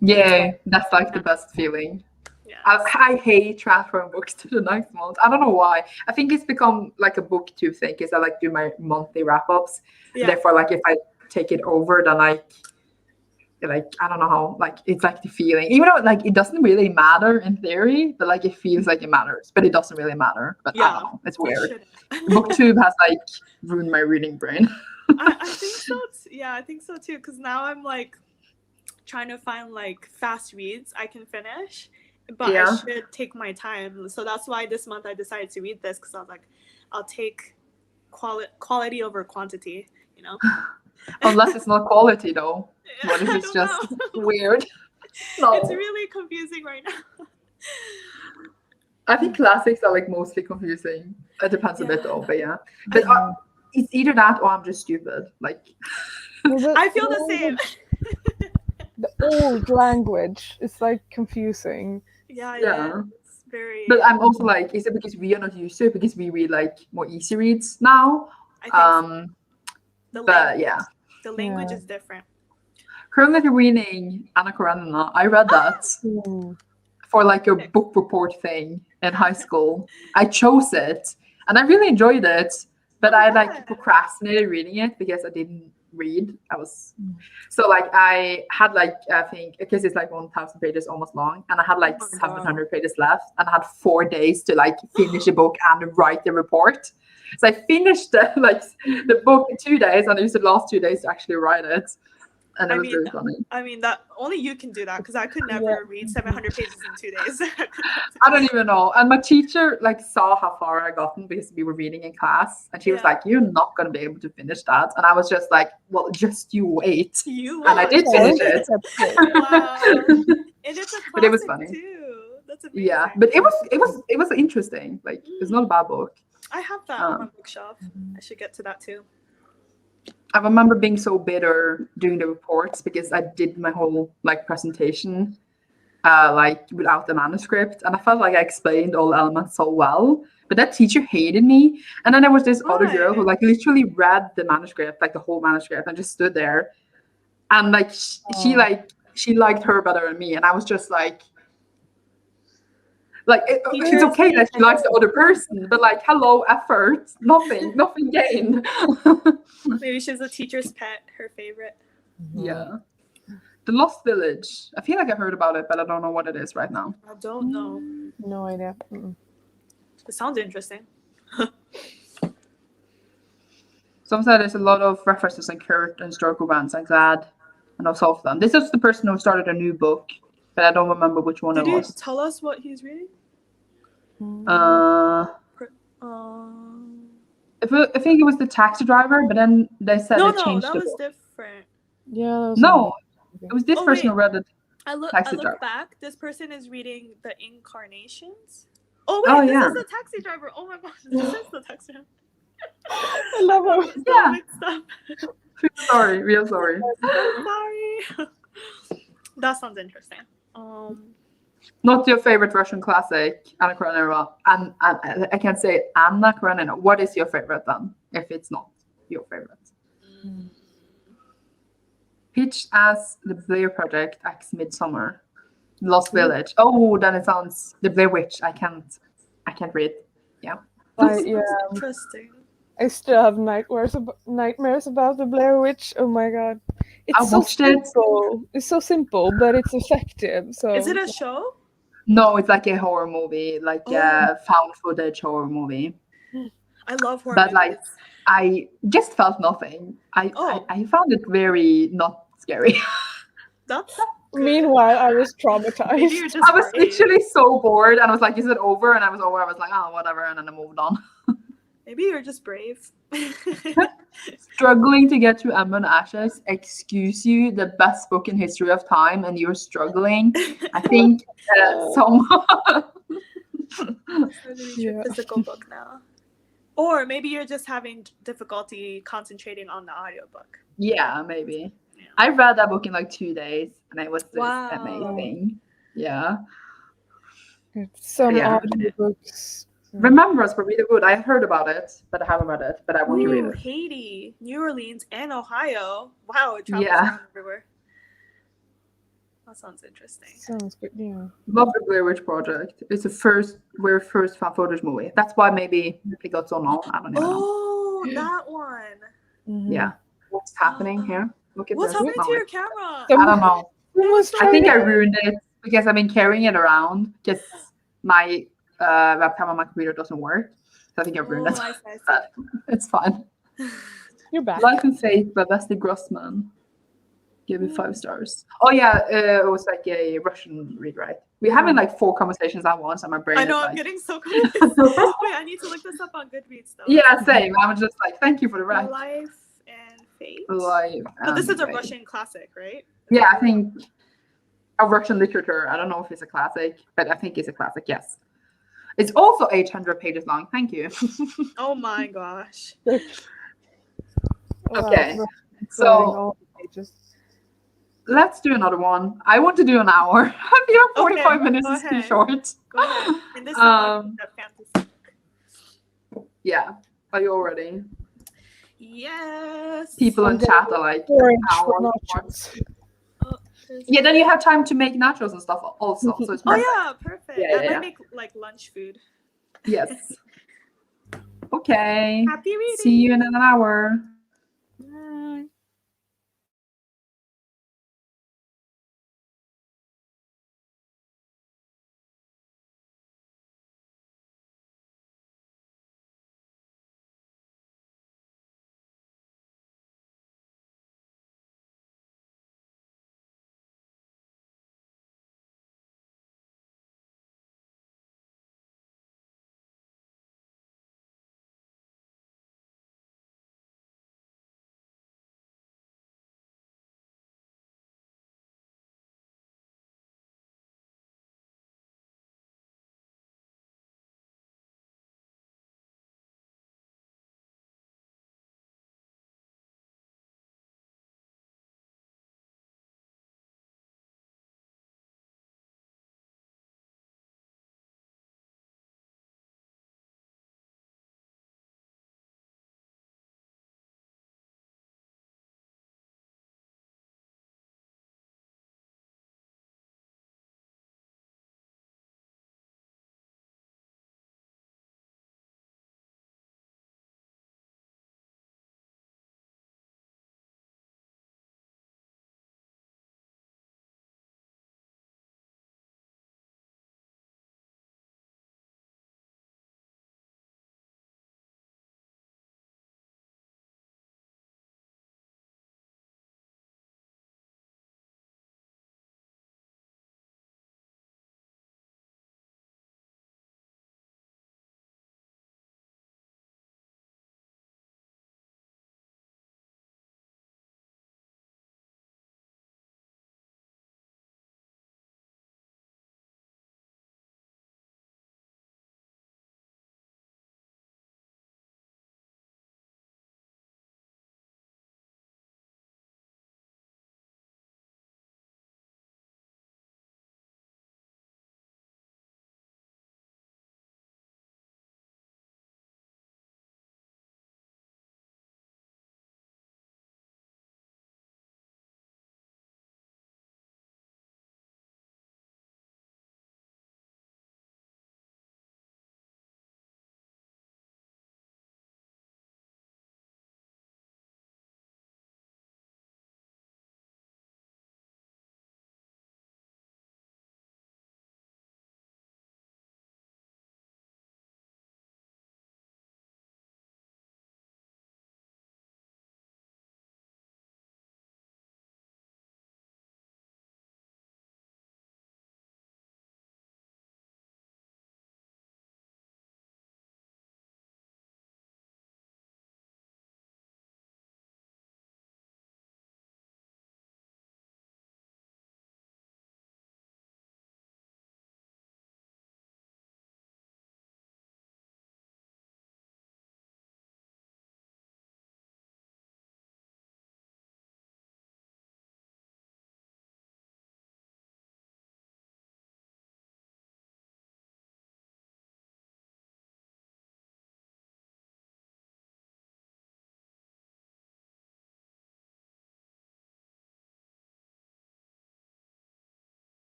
Yeah, that's like the best feeling. Yeah. I hate transferring books to the next month. I don't know why. I think it's become like a booktube thing because I like do my monthly wrap-ups. Yeah. Therefore, like if I take it over, then like I don't know how, like it's like the feeling, even though like it doesn't really matter in theory, but like it feels like it matters, but it doesn't really matter. But I don't know, it's weird. Booktube has like ruined my reading brain. I think so. Yeah, I think so too. Because now I'm like trying to find like fast reads I can finish, but I should take my time. So that's why this month I decided to read this because I was like, I'll take quality over quantity, you know. Unless it's not quality though. What if I it's don't just know. weird? No. It's really confusing right now. I think classics are like mostly confusing. It depends a bit Yeah. though, but yeah. But it's either that or I'm just stupid. Like I feel the same. The old language is like confusing. Yeah. It's very. But I'm also like, is it because we are not used to it? Because we read like more easy reads now? I think so. The But language, yeah. the language Yeah. is different. Currently reading Anna Karenina. I read that for like a book report thing in high school. I chose it and I really enjoyed it, but I like procrastinated reading it because I didn't read. So like I had like, I think because it's like 1,000 pages almost long, and I had like 700 pages left, and I had 4 days to like finish a book and write the report. So I finished the book in 2 days, and I used the last 2 days to actually write it. And it was really funny. I mean, that only you can do that, because I could never read 700 pages in 2 days. I don't even know. And my teacher like saw how far I gotten because we were reading in class, and she was like, "You're not gonna be able to finish that." And I was just like, "Well, just you wait." And I did finish it. Wow. And it's a classic But it was funny too. That's amazing. Yeah, but it was interesting. Like it's not a bad book. I have that on my bookshelf. I should get to that too. I remember being so bitter doing the reports because I did my whole like presentation like without the manuscript, and I felt like I explained all the elements so well, but that teacher hated me. And then there was this other girl who like literally read the manuscript, like the whole manuscript, and just stood there, and like she liked her better than me, and I was just like it's okay that she likes the other person, but like, hello, effort, nothing gained. Maybe she's a teacher's pet, her favorite. Yeah. The Lost Village. I feel like I heard about it, but I don't know what it is right now. I don't know. No idea. It sounds interesting. Some said there's a lot of references in current and historical events. I'm glad I know some of them. This is the person who started a new book, but I don't remember which one it was. Did you tell us what he's reading? I think it was The Taxi Driver, but then they said they changed that the was book. different. Yeah. It was this person who read it. I look back. This person is reading The Incarnations. Oh wait, this is The Taxi Driver. Oh my gosh, this is The Taxi Driver. I love it. Yeah. Sorry, real sorry. Sorry. That sounds interesting. Not your favorite Russian classic, Anna Karenina. And I can't say Anna Karenina. What is your favorite then, if it's not your favorite? Pitched as The Blair Project X Midsummer. Lost Village. Oh, then it sounds The Blair Witch. I can't read. Yeah. Interesting. I still have nightmares about the Blair Witch. Oh my god. I watched it. It's so simple, but it's effective. So is it a show? No, it's like a horror movie, like a found footage horror movie. I love horror movies. Like, I just felt nothing. I found it very not scary. That's Meanwhile, I was traumatized. I was literally so bored, and I was like, "Is it over?" And I was over. I was like, "Oh, whatever," and then I moved on. Maybe you're just brave. Struggling to get to Emma and Ashes. Excuse you, the best book in history of time, and you're struggling. I think some. Your physical book now. Or maybe you're just having difficulty concentrating on the audiobook. Yeah, maybe. Yeah. I read that book in like 2 days, and it was just amazing. Yeah. Some audiobooks. Remembrance were really good. I heard about it, but I haven't read it. But I want to read it. Haiti, New Orleans, and Ohio. Wow, it travels around everywhere. That sounds interesting. Sounds good, yeah. Love the Blair Witch Project. It's the first found footage movie. That's why maybe it got so known. I don't even know. Oh, that one. Mm-hmm. Yeah. What's happening here? Look at What's happening to your camera? I don't know. I think I ruined it because I've been carrying it around because my webcam on my computer doesn't work. So I think I ruined it. I see. But it's fine. You're back. Life and Faith by Wesley Grossman. Give it 5 stars. Oh yeah, it was like a Russian read, right? We're having like 4 conversations at once, and my brain I know, is I'm like, getting so confused. Wait, I need to look this up on Goodreads though. yeah, same. I'm just like, thank you for the rec. Life and Fate. Life But this and is a Fate. Russian classic, right? Yeah, I think a Russian literature. I don't know if it's a classic, but I think it's a classic. Yes. It's also 800 pages long. Thank you. Oh my gosh. Okay, Wow, so all the pages. let's do another one. I want to do an hour. I feel 45 Okay, minutes go is too ahead. short. Go ahead. And this is a fantasy. Yeah. Are you all ready? Yes. People in chat are like Orange for hours. nachos. Oh, Yeah, then you have time to make nachos and stuff also. So it's oh perfect. yeah, perfect. Yeah, I yeah. might make like lunch food. Yes. Okay. Happy reading. See you in an hour. Bye.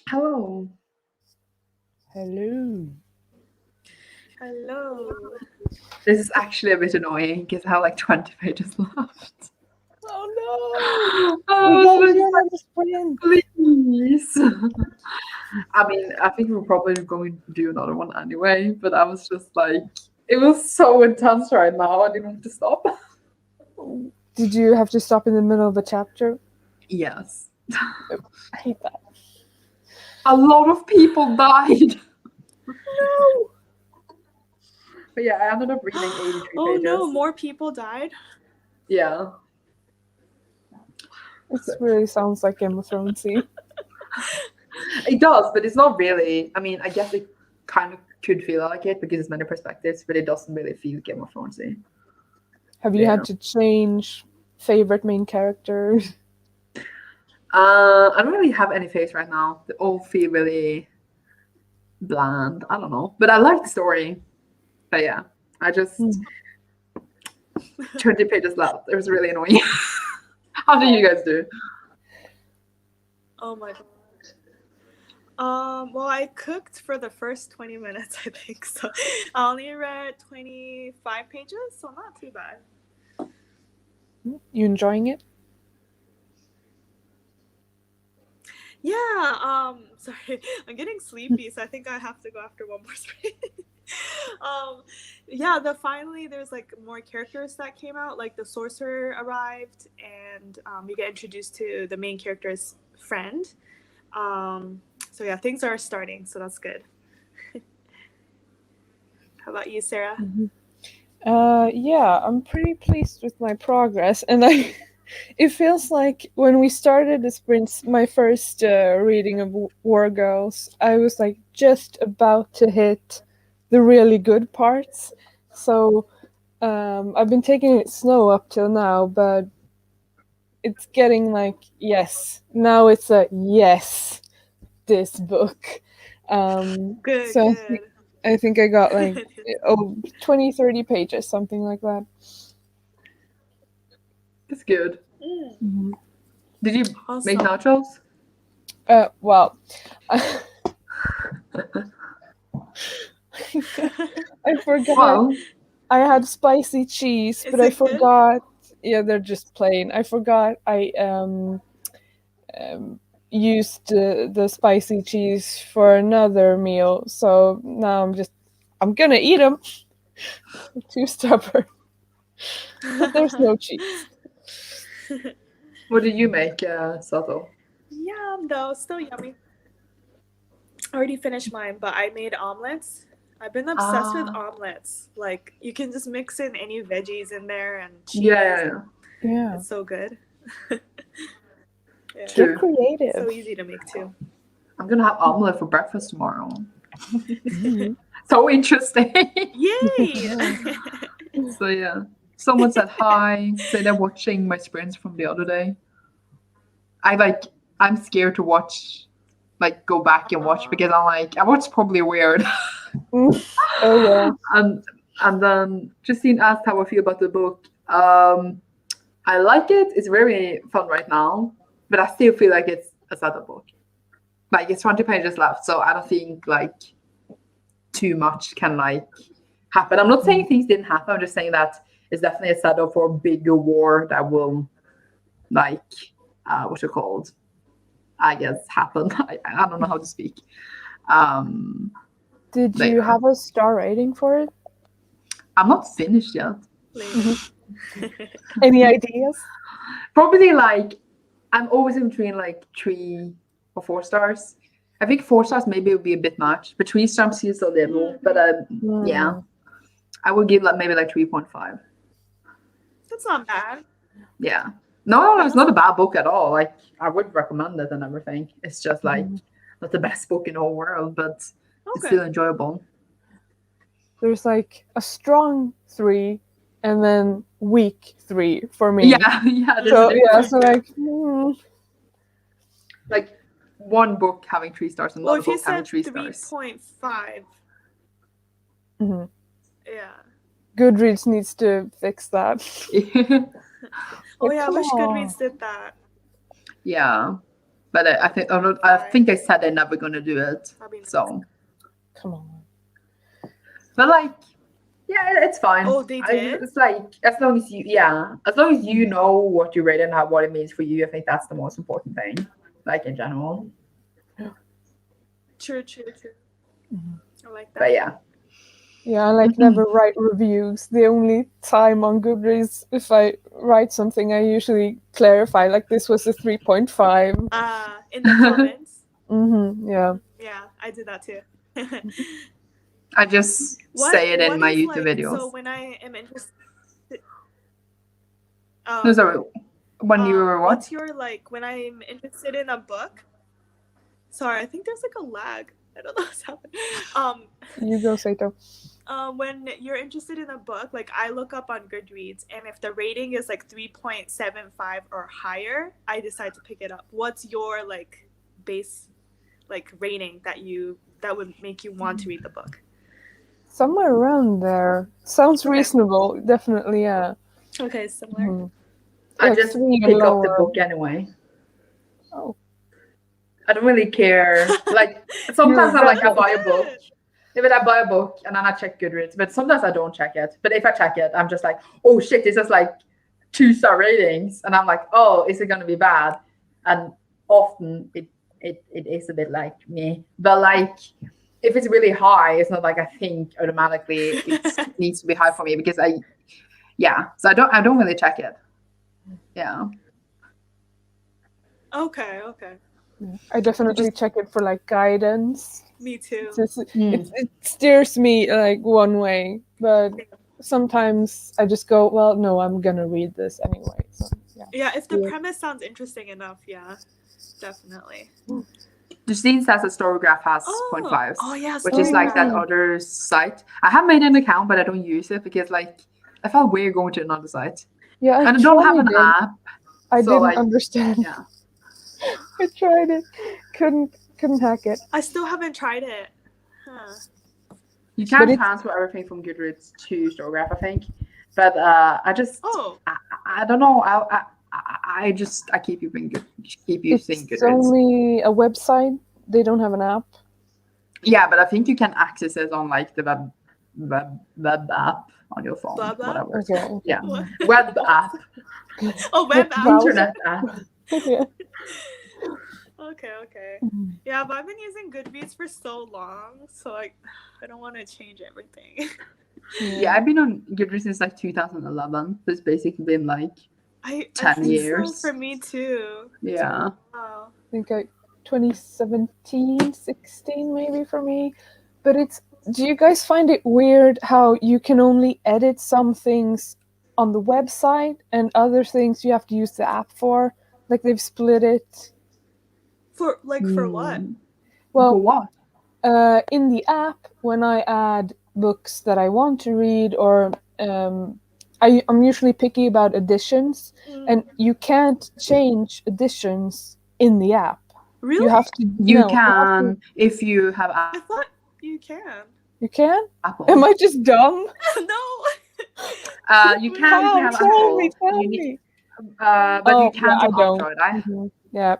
Hello. Hello. Hello. This is actually a bit annoying because I have like 20 pages left. Oh no! I We was gotta like, do another sprint. please. I mean, I think we're probably going to do another one anyway, but I was just like, it was so intense right now. I didn't want to stop. Did you have to stop in the middle of a chapter? Yes. I hate that. A lot of people died. No! But yeah, I ended up reading 83 Oh pages. no, more people died. Yeah. This really sounds like Game of Thronesy. It does, but it's not really. I mean, I guess it kind of could feel like it because it's many perspectives, but it doesn't really feel Game of Thronesy. Have you had to change favorite main characters? I don't really have any face right now. They all feel really bland. I don't know, but I like the story. But yeah, I just 20 pages left. It was really annoying. How do you guys do? Oh my god. Well, I cooked for the first 20 minutes, I think. So I only read 25 pages, so not too bad. You enjoying it? Yeah, sorry, I'm getting sleepy, so I think I have to go after one more sprint. Yeah, finally there's like more characters that came out, like the sorcerer arrived, and we get introduced to the main character's friend. So yeah, things are starting, so that's good. How about you, Sarah? Yeah, I'm pretty pleased with my progress, and it feels like when we started the sprints, my first reading of War Girls, I was like just about to hit the really good parts. So I've been taking it slow up till now, but it's getting like, yes, now it's a yes, this book. Good, So good. I think I got like 20, 30 pages, something like that. It's good. Mm-hmm. Did you make nachos? Well, I forgot. Well, I had spicy cheese, Is but I it good? forgot. Yeah, they're just plain. I forgot I used the spicy cheese for another meal, so now I'm gonna eat them. I'm too stubborn. But there's no cheese. what did you make, Sato? Yum, though, still yummy. I already finished mine, but I made omelets. I've been obsessed with omelets. Like, you can just mix in any veggies in there and cheese. Yeah. It's so good. Yeah. Get creative. So easy to make too. I'm gonna have omelet for breakfast tomorrow. So interesting. Yay! So yeah, someone said hi. Say they're watching my sprints from the other day. I'm scared to watch, like go back and watch because I'm like I watched probably weird. Oh yeah. And then Justine asked how I feel about the book. I like it. It's very fun right now, but I still feel like it's a setup book. Like it's 20 pages left, so I don't think like too much can like happen. I'm not saying things didn't happen. I'm just saying that it's definitely a setup for a bigger war that will like what's it called? I guess happen. I don't know how to speak. Did you have a star rating for it? I'm not finished yet. Any ideas? Probably like I'm always in between like 3 or 4 stars. I think 4 stars maybe would be a bit much, but 3 stars feels a little. But yeah, I would give like maybe like 3.5. That's not bad. Yeah. No, it's not a bad book at all. Like I would recommend it and everything. It's just like not the best book in the whole world, but it's still enjoyable. There's like a strong 3 and then weak 3 for me. Yeah. So like like one book having 3 stars and another book having 3 stars. 3.5. Yeah. Goodreads needs to fix that. Oh yeah, I wish Goodreads did that. Yeah. But I think they said they're never gonna do it. Nice. So Come on. but like, yeah, it's fine. Oh, they did? It's like as long as you know what you read and what it means for you, I think that's the most important thing. Like in general. True. I like that. But yeah. Yeah, I like never write reviews. The only time on Goodreads, if I write something, I usually clarify, like this was a 3.5. In the comments. Yeah. Yeah, I do that too. I just say it in my YouTube videos. So when I am interested. No, sorry. When you were what? What's your when I'm interested in a book? Sorry, I think there's like a lag. I don't know what's happening. You go, Sato. When you're interested in a book, like I look up on Goodreads, and if the rating is like 3.75 or higher, I decide to pick it up. What's your base rating that would make you want to read the book? Somewhere around there. Sounds reasonable. Definitely, yeah. Okay, similar. I just pick up the book anyway. Oh. I don't really care. Like sometimes I buy a book. If I buy a book and then I check Goodreads, but sometimes I don't check it. But if I check it, I'm just like, oh shit, this is like 2-star ratings, and I'm like, oh, is it gonna be bad? And often it is a bit like me. But like if it's really high, it's not like I think automatically it needs to be high for me because so I don't really check it. Yeah. Okay. I definitely check it for guidance. Me too. It steers me one way, but sometimes I just go, well, no, I'm gonna read this anyway. So, yeah, if the premise sounds interesting enough, definitely. Justine says that Storygraph has 0.5. Oh yeah, which is like that other site. I have made an account, but I don't use it because I felt weird going to another site. Yeah, and I don't have an app. I didn't understand. Yeah. I tried it, couldn't hack it. I still haven't tried it. You can transfer everything from Goodreads to Storygraph, I think, but I just I don't know. I keep using Goodreads. It's only a website. They don't have an app. Yeah, but I think you can access it on the web app on your phone. Whatever. Okay. Yeah. Web app. Oh, web app. Internet app. Yeah. Okay. Yeah, but I've been using Goodreads for so long, so I don't want to change everything. Yeah, I've been on Goodreads since 2011. So it's basically been 10 years. So for me too. Yeah. Wow. I think 2017, 16 maybe for me. But do you guys find it weird how you can only edit some things on the website and other things you have to use the app for? Like they've split it. For what? Well, for what? In the app, when I add books that I want to read, or I'm usually picky about editions, and you can't change editions in the app. Really? You have to. You can if you have. I thought you can. You can? Apple. Am I just dumb? No. You can if you have Tell Apple. me. But you can't on Android. Yeah.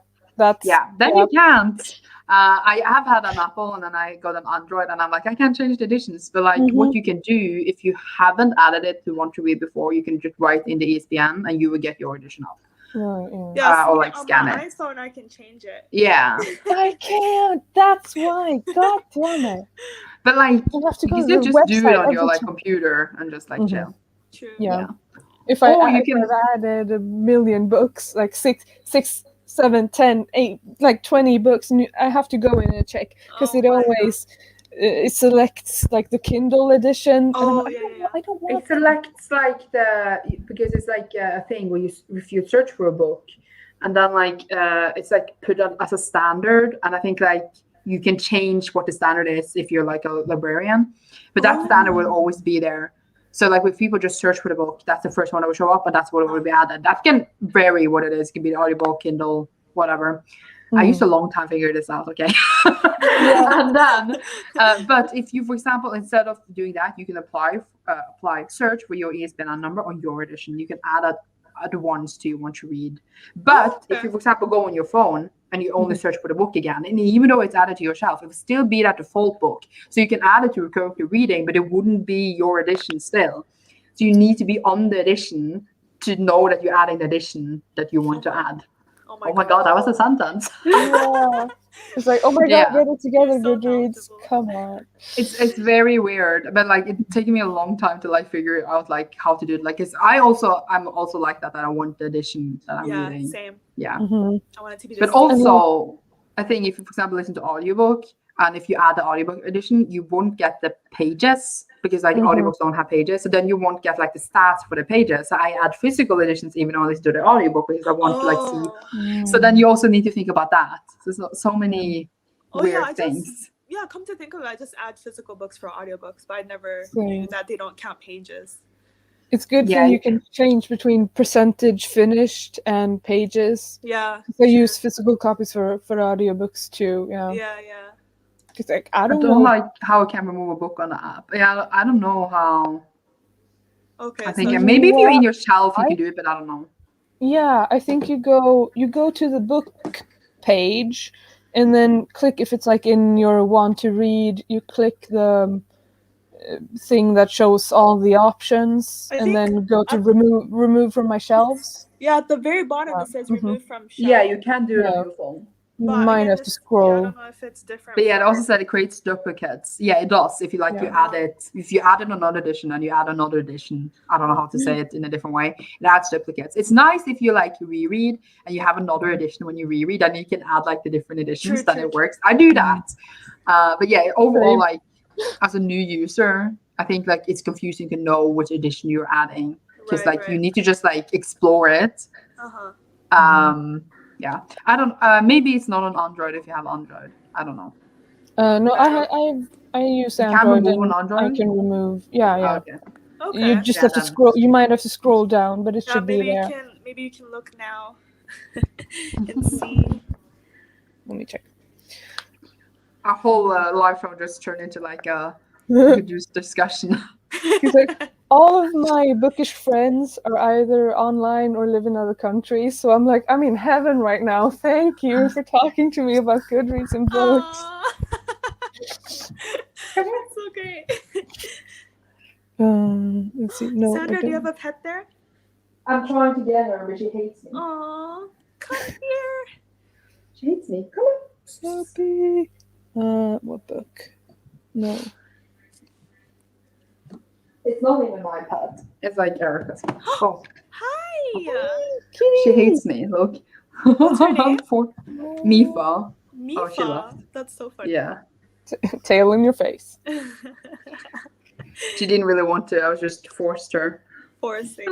Then you can't. I have had an Apple and then I got an Android and I'm like, I can't change the editions. But what you can do if you haven't added it to want to read before, you can just write in the ESPN and you will get your edition up. Right, yeah. Or scan on my it. iPhone, I can change it. Yeah. I can't. That's why. God damn it. But you have to go you to can the just do it on website your every time. computer and just True. chill. Yeah. If I've can added a million books, 6, 7, 10, 8, 20 books, and I have to go in and check because it always it selects the Kindle edition. Oh, and I don't want it selects because it's a thing where if you search for a book and then it's put on as a standard, and I think you can change what the standard is if you're a librarian, but that standard will always be there. So if people just search for the book, that's the first one that will show up, and that's what will be added. That can vary what it is. It can be the audiobook, Kindle, whatever. I used a long time to figure this out, okay? And then, but if you, for example, instead of doing that, you can apply search for your ESPN number on your edition. You can add the ones to you want to read. But if you, for example, go on your phone and you only search for the book again. And even though it's added to your shelf, it will still be that default book. So you can add it to your current reading, but it wouldn't be your edition still. So you need to be on the edition to know that you're adding the edition that you want to add. Oh my God, that was a sentence. Yeah. It's like, oh my God, Yeah. get it together, You're so Goodreads. knowledgeable. Come on. It's very weird, but like it's taken me a long time to like figure out like how to do it. Like, 'cause I'm also like that I want the edition that I'm Yeah, reading. same. Yeah. Mhm. I want it to be But just also, I think if you, for example, listen to audiobook, and if you add the audiobook edition, you won't get the pages because like audiobooks don't have pages. So then you won't get like the stats for the pages. So I add physical editions even though I listen to the audiobook because I want to like see. So then you also need to think about that. So so many weird things. Yeah, come to think of it, I just add physical books for audiobooks, but I never Same. knew that they don't count pages. It's good Yeah, thing you you can change between percentage finished and pages. Yeah. I use physical copies for audiobooks too. Yeah. Yeah, yeah. Because like I I don't don't know. like how I can remove a book on the app. Yeah, I don't know how. Okay. I think so maybe if you're in Yeah, your shelf, you could do it, but I don't know. Yeah, I think you go to the book page, and then click if it's like in your want to read. You click the thing that shows all the options, I and think then go to remove from my shelves. yeah, at the very bottom it says remove from shelf. Yeah, you can do it on Yeah. your phone. You But might again, have to I scroll. don't know if it's different. But yeah, it for- also said it creates duplicates. Yeah, it does. If you like, you Yeah. add it. If you add another edition and you add another edition, I don't know how to say it in a different way. It adds duplicates. It's nice if you like reread and you have another edition when you reread, and you can add like the different editions. Then it works. I do that. But yeah, overall, Same. like as a new user, I think like it's confusing to know which edition you're adding because like you need to just like explore it. Yeah, I don't. Maybe it's not on Android if you have Android. I don't know. No, I use You can Android, remove and on Android? I can remove. Yeah, yeah. Okay. Okay. You just Yeah, have to then- scroll. You might have to scroll down, but it Yeah, should be maybe there. maybe you can look now and see. Let me check. Our whole live show just turned into like a reduced discussion. He's like, all of my bookish friends are either online or live in other countries, so I'm like, I'm in heaven right now. Thank you for talking to me about Goodreads and books. Aw. That's so great. Let's see. No, Sandra, I do you don't. have a pet there? I'm trying to get her, but she hates me. Aw, come here. She hates me. Come on. Puppy. What book? No. It's not even my pet. It's like Erica's. Oh, Hi. she hates me. Look. What's her name? Poor Mifa. Mifa. Oh, she left. That's so funny. Yeah. Tail in your face. She didn't really want to. I was just forced her. Forcing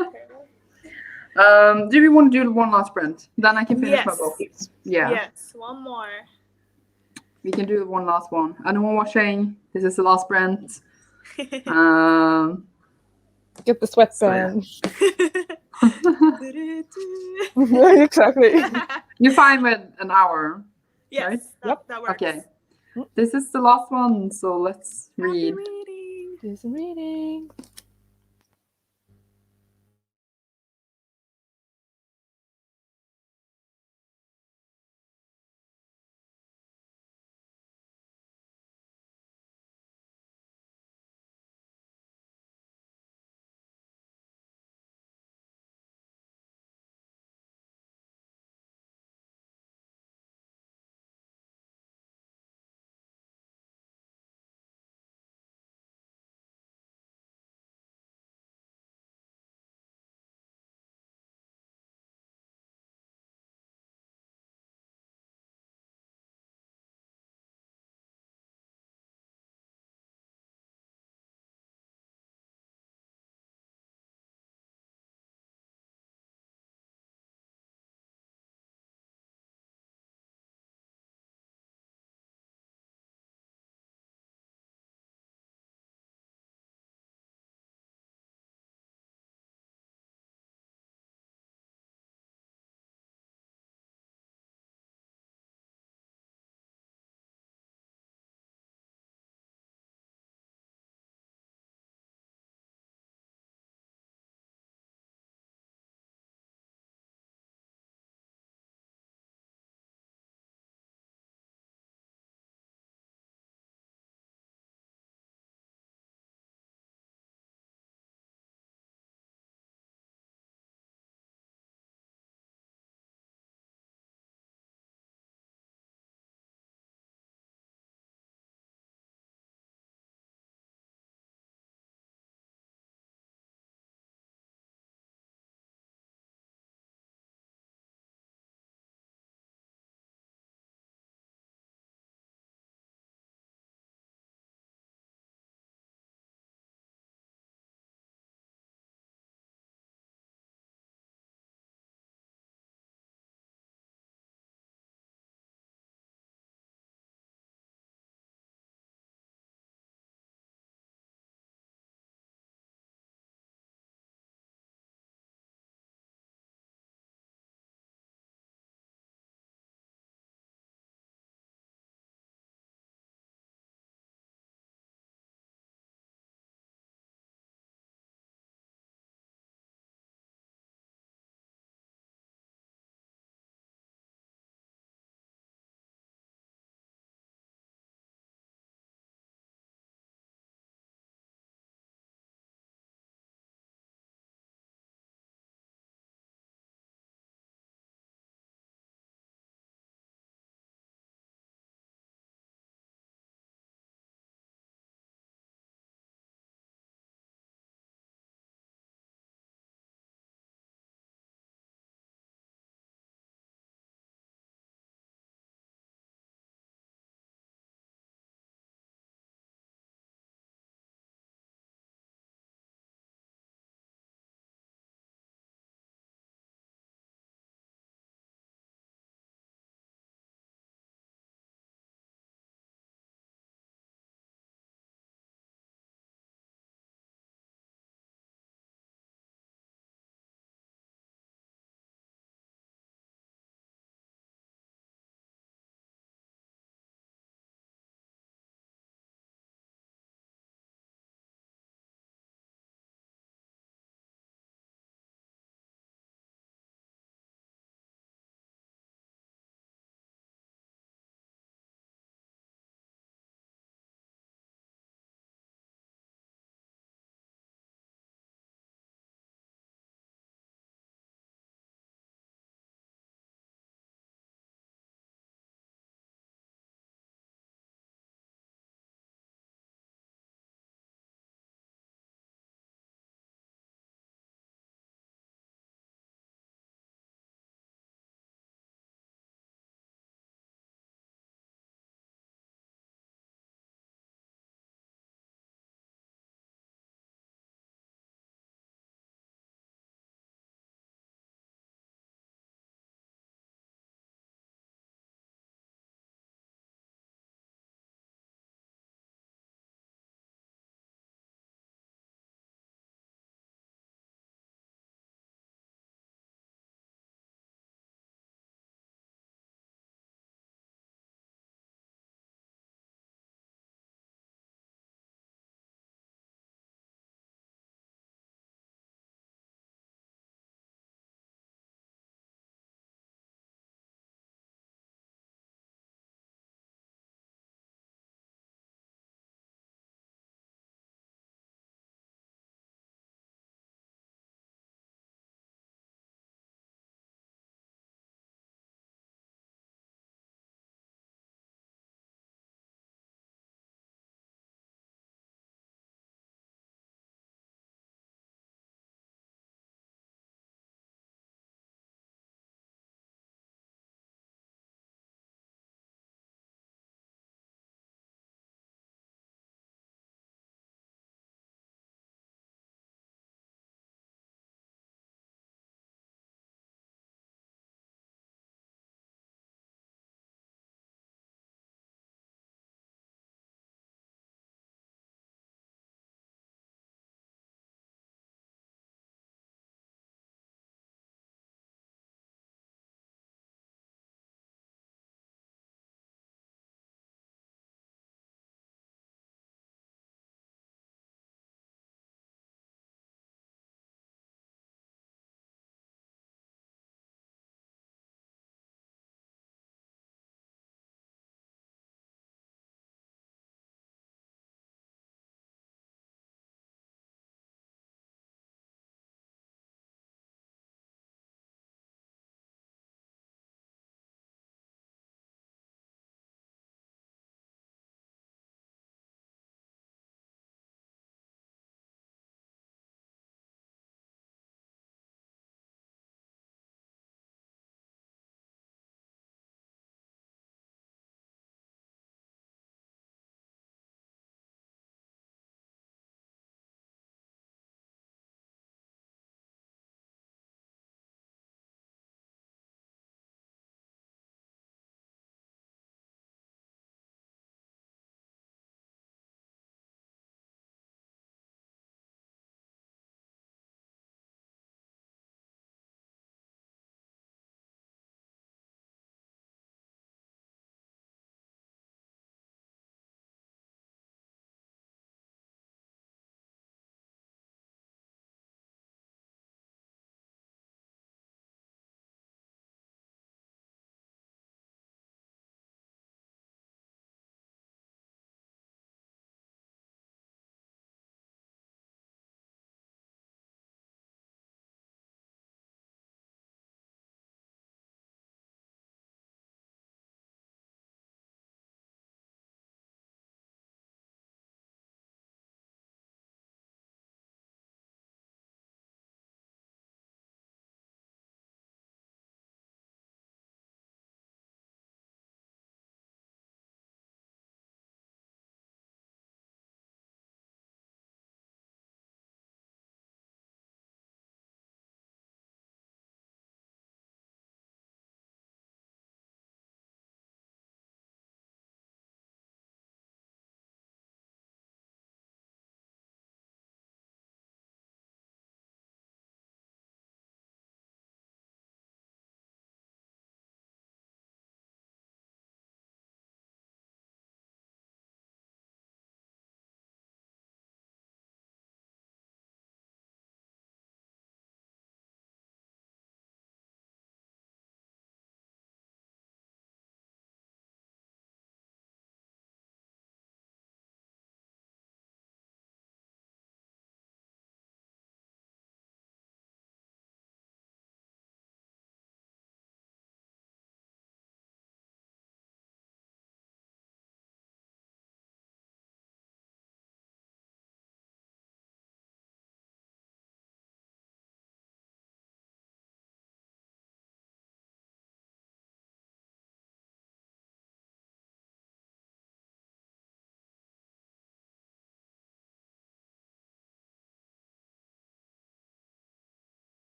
her. Do we want to do one last sprint? Then I can finish my book. Yeah. Yes, one more. We can do one last one. Anyone watching? This is the last sprint. Get the sweatband. Yeah. Exactly. You're fine with an hour. Yes, Right? that works. Okay. This is the last one, so let's Happy read. reading. Do some reading.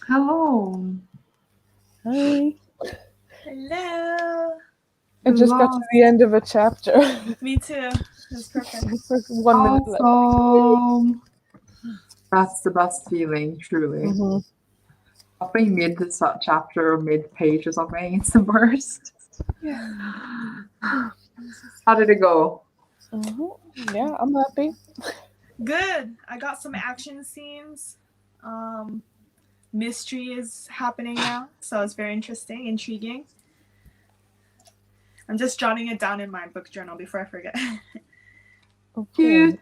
Hello. Hi. Hello. I just got to the end of a chapter. Me too. That's perfect. It's like 1 minute left. Awesome. That's the best feeling, truly. Mhm. Stopping mid chapter or mid page or something, it's the worst. How did it go? Mhm. Yeah, I'm happy. Good. I got some action scenes. Mystery is happening now, so it's very interesting, intriguing. I'm just jotting it down in my book journal before I forget. Okay. Cute.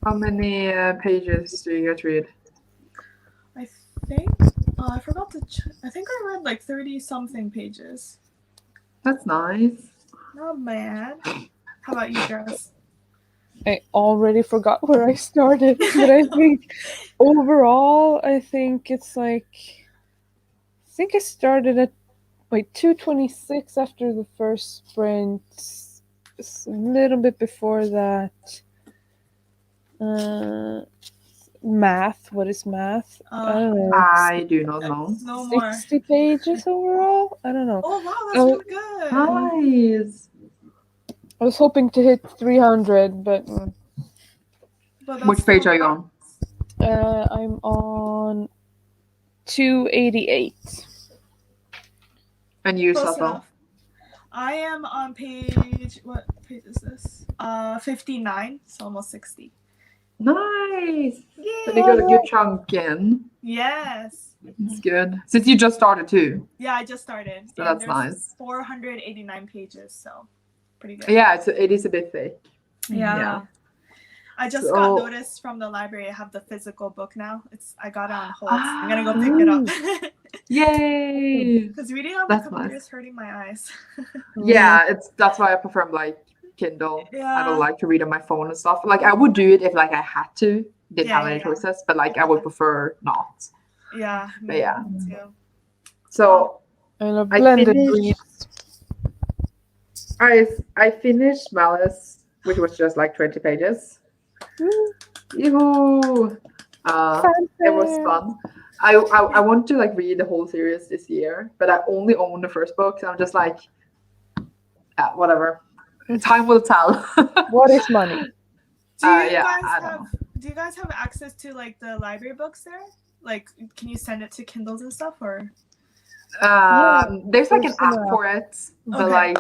How many pages do you get to read? I think I forgot to. I think I read like 30-something pages. That's nice. Not bad. How about you, girls? I already forgot where I started, but I think overall, I think it's like I think I started at 226 after the first sprint. A little bit before that. Math. What is math? I don't know. I do not know. No more. 60 pages overall? I don't know. Oh wow, that's really good. Nice. I was hoping to hit 300, but But that's Which page still are you on? I'm on 288. And you, close Sato? enough. I am on page. What page is this? 59, so almost 60. Nice. Yay! Then you got a good chunk in. Yes. It's good. Since you just started too. Yeah, I just started. So and that's there's nice. 489 pages, so pretty good. Yeah, it is a bit thick. Yeah. I just So- got notice from the library. I have the physical book now. I got it on hold. I'm gonna go pick it up. Yay! Because reading on my That's computer nice. is hurting my eyes. Yeah, that's why I prefer like Kindle. I Yeah. don't like to read on my phone and stuff. Like I would do it if like I had to, didn't Yeah, have any yeah. choices, but like I would prefer not. Yeah. But yeah. Me too. So I love I blended finished- reads. I finished Malice, which was just like 20 pages. Woo. Yoo-hoo! It was fun. I want to like read the whole series this year, but I only own the first book, so I'm just like, whatever. Time will tell. What is money? Do you Yeah, guys I don't have? Do you guys have access to like the library books there? Like, can you send it to Kindles and stuff, or? There's like an there's an app for it, but Okay. like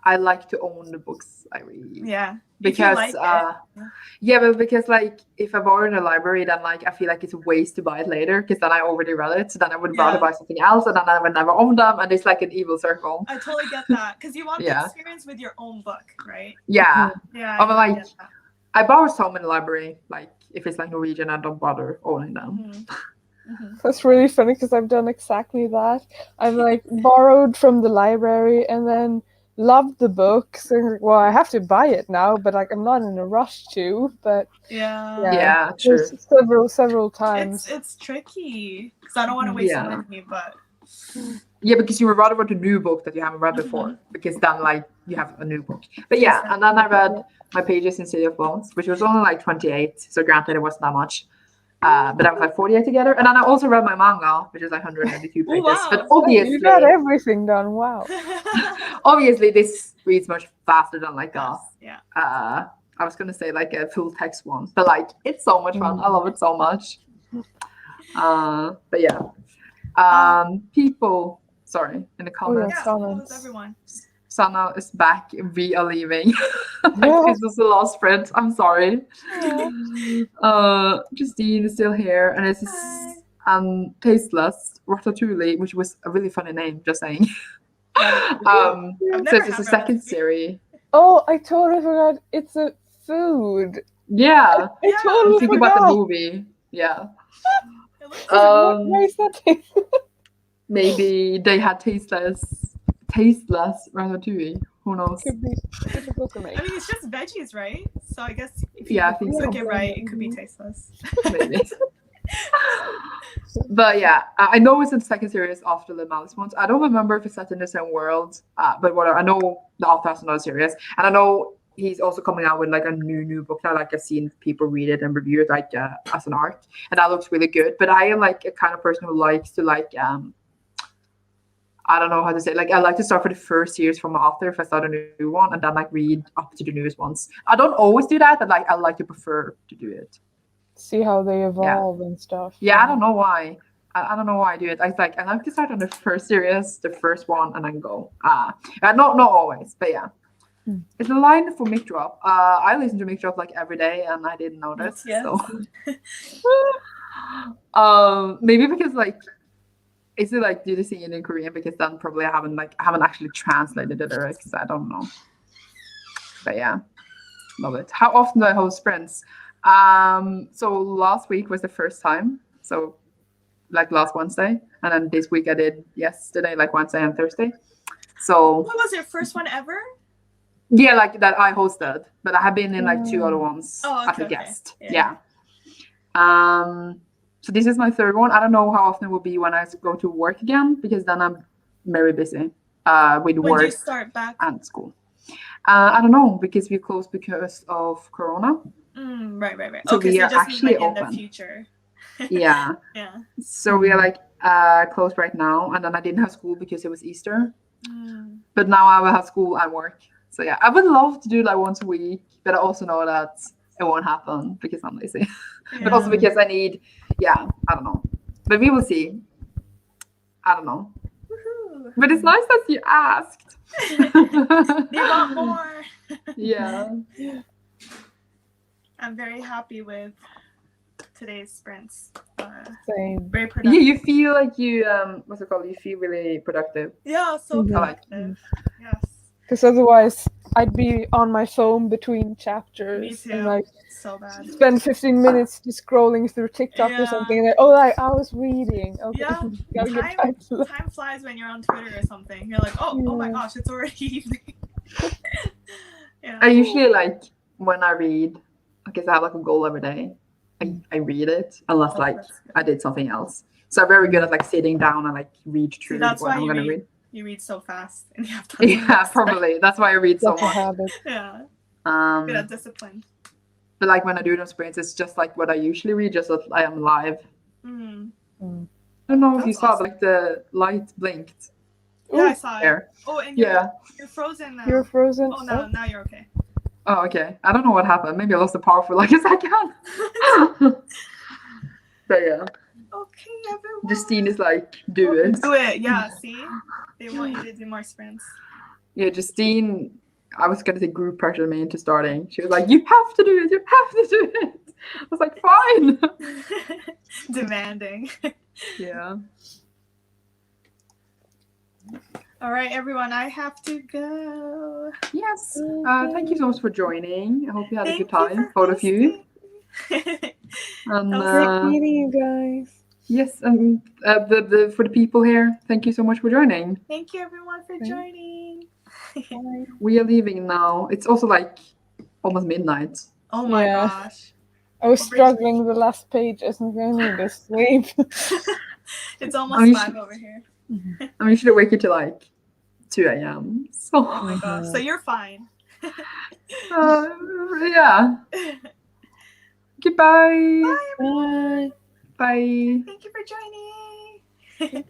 I like to own the books I read. Yeah. Because if you like it. yeah, but because like if I borrow in a library, then like I feel like it's a waste to buy it later because then I already read it. So then I would rather Yeah. buy something else, and then I would never own them, and it's like an evil circle. I totally get that because you want Yeah. the experience with your own book, right? Yeah, Yeah. Oh, but I like- get that. I borrow some in the library. Like if it's like Norwegian, I don't bother owning them. That's really funny because I've done exactly that. I've like borrowed from the library and then loved the books. And well, I have to buy it now, but like I'm not in a rush to. But Yeah. Yeah, true. there's several times. It's tricky because I don't want to waste Yeah. money, but Yeah, because you would rather want a new book that you haven't read before, because then like you have a new book. But yeah, and then I read my pages in City of Bones, which was only like 28. So granted, it wasn't that much. But I was like 48 together. And then I also read my manga, which is like 192 pages. wow. But You got everything done. Wow. obviously this reads much faster than like yeah. I was gonna say like a full text one, but like it's so much fun. I love it so much. But yeah. People sorry, in the comments. Yeah, Sana. what was everyone? Sana is back. We are leaving. Like, this is the last sprint. I'm sorry. Justine is still here, and it's Tasteless Ratatouille, which was a really funny name. Just saying. I've So never it's had the second ratatouille. series. Oh, I totally forgot. It's a food. Yeah. I Yeah, totally Think forgot. about the movie. Yeah. It looks Why is that thing? Maybe they had tasteless Ratatouille. Who knows? Could be difficult to make. I mean, it's just veggies, right? So I guess if you Yeah, I think cook so. it right, it could be tasteless. Maybe. But yeah, I know it's in the second series after the Malice ones. I don't remember if it's set in the same world, but whatever. I know the author has another series, and I know he's also coming out with like a new book now. Like I've seen people read it and review it like as an art, and that looks really good. But I am like a kind of person who likes to like I don't know how to say it. Like I like to start for the first series from an author if I start a new one, and then like read up to the newest ones. I don't always do that, but like I like to prefer to do it. See how they evolve and stuff. Yeah, I don't know why. I don't know why I do it. I like to start on the first series, the first one, and then go. Not always, but yeah. It's a line for Mic Drop. I listen to Mic Drop like every day, and I didn't know this. Yes. So, maybe because like, is it like do they sing it in Korean? Because then probably I haven't actually translated the lyrics. I don't know. But yeah, love it. How often do I host sprints? So last week was the first time. So like last Wednesday, and then this week I did yesterday, like Wednesday and Thursday. So what was your first one ever? Yeah, like that I hosted, but I have been in like 2 other ones as a guest. Yeah. So this is my third one. I don't know how often it will be when I go to work again, because then I'm very busy with work. When do you start back? And school. I don't know, because we closed because of Corona. Right. So okay, we so are just actually like open. In the future. Yeah. So we are like closed right now, and then I didn't have school because it was Easter. But now I will have school and work. So yeah, I would love to do like once a week, but I also know that it won't happen because I'm lazy. But also because I need, I don't know. But we will see. I don't know. Woohoo. But it's nice that you asked. They want more. Yeah. I'm very happy with today's sprints. Same. Very productive. Yeah, you feel like you what's it called? You feel really productive. Yeah, so productive. Yes. Because otherwise, I'd be on my phone between chapters. Me too. And like so bad. spend 15 minutes just scrolling through TikTok or something. And like, I was reading. Okay. Yeah. Time flies when you're on Twitter or something. You're like, oh my gosh, it's already evening. I usually like when I read, because I have like a goal every day. I read it unless like I did something else. So I'm very good at like sitting down and like read through what I'm gonna read. You read so fast and you have to. Yeah, probably. That's why I read so much. Yeah. Good at discipline. But like when I do those sprints, it's just like what I usually read, just that I am live. I don't know if you saw, like the light blinked. Yeah, I saw it. There. Oh, and you're frozen now. You're frozen. Oh, no, now you're okay. Oh, okay. I don't know what happened. Maybe I lost the power for like a second. But yeah. Okay, everyone. Justine is like, do it. Do it. Yeah, see? They want you to do more sprints. Yeah, Justine, I was going to say group pressure me into starting. She was like, you have to do it. You have to do it. I was like, fine. Demanding. Yeah. All right, everyone, I have to go. Yes. Thank you so much for joining. I hope you had a good Thank you time, both of you. And Great meeting you guys. yes, and for the people here, thank you so much for joining. Thank you, everyone, for joining. We are leaving now. It's also like almost midnight. Oh my gosh. I was struggling the last page. I need to sleep. It's almost 5 over here. I'm usually wake till like 2 a.m. So. Oh my gosh. So you're fine. Yeah. Goodbye. Bye, everyone. Bye. Thank you for joining.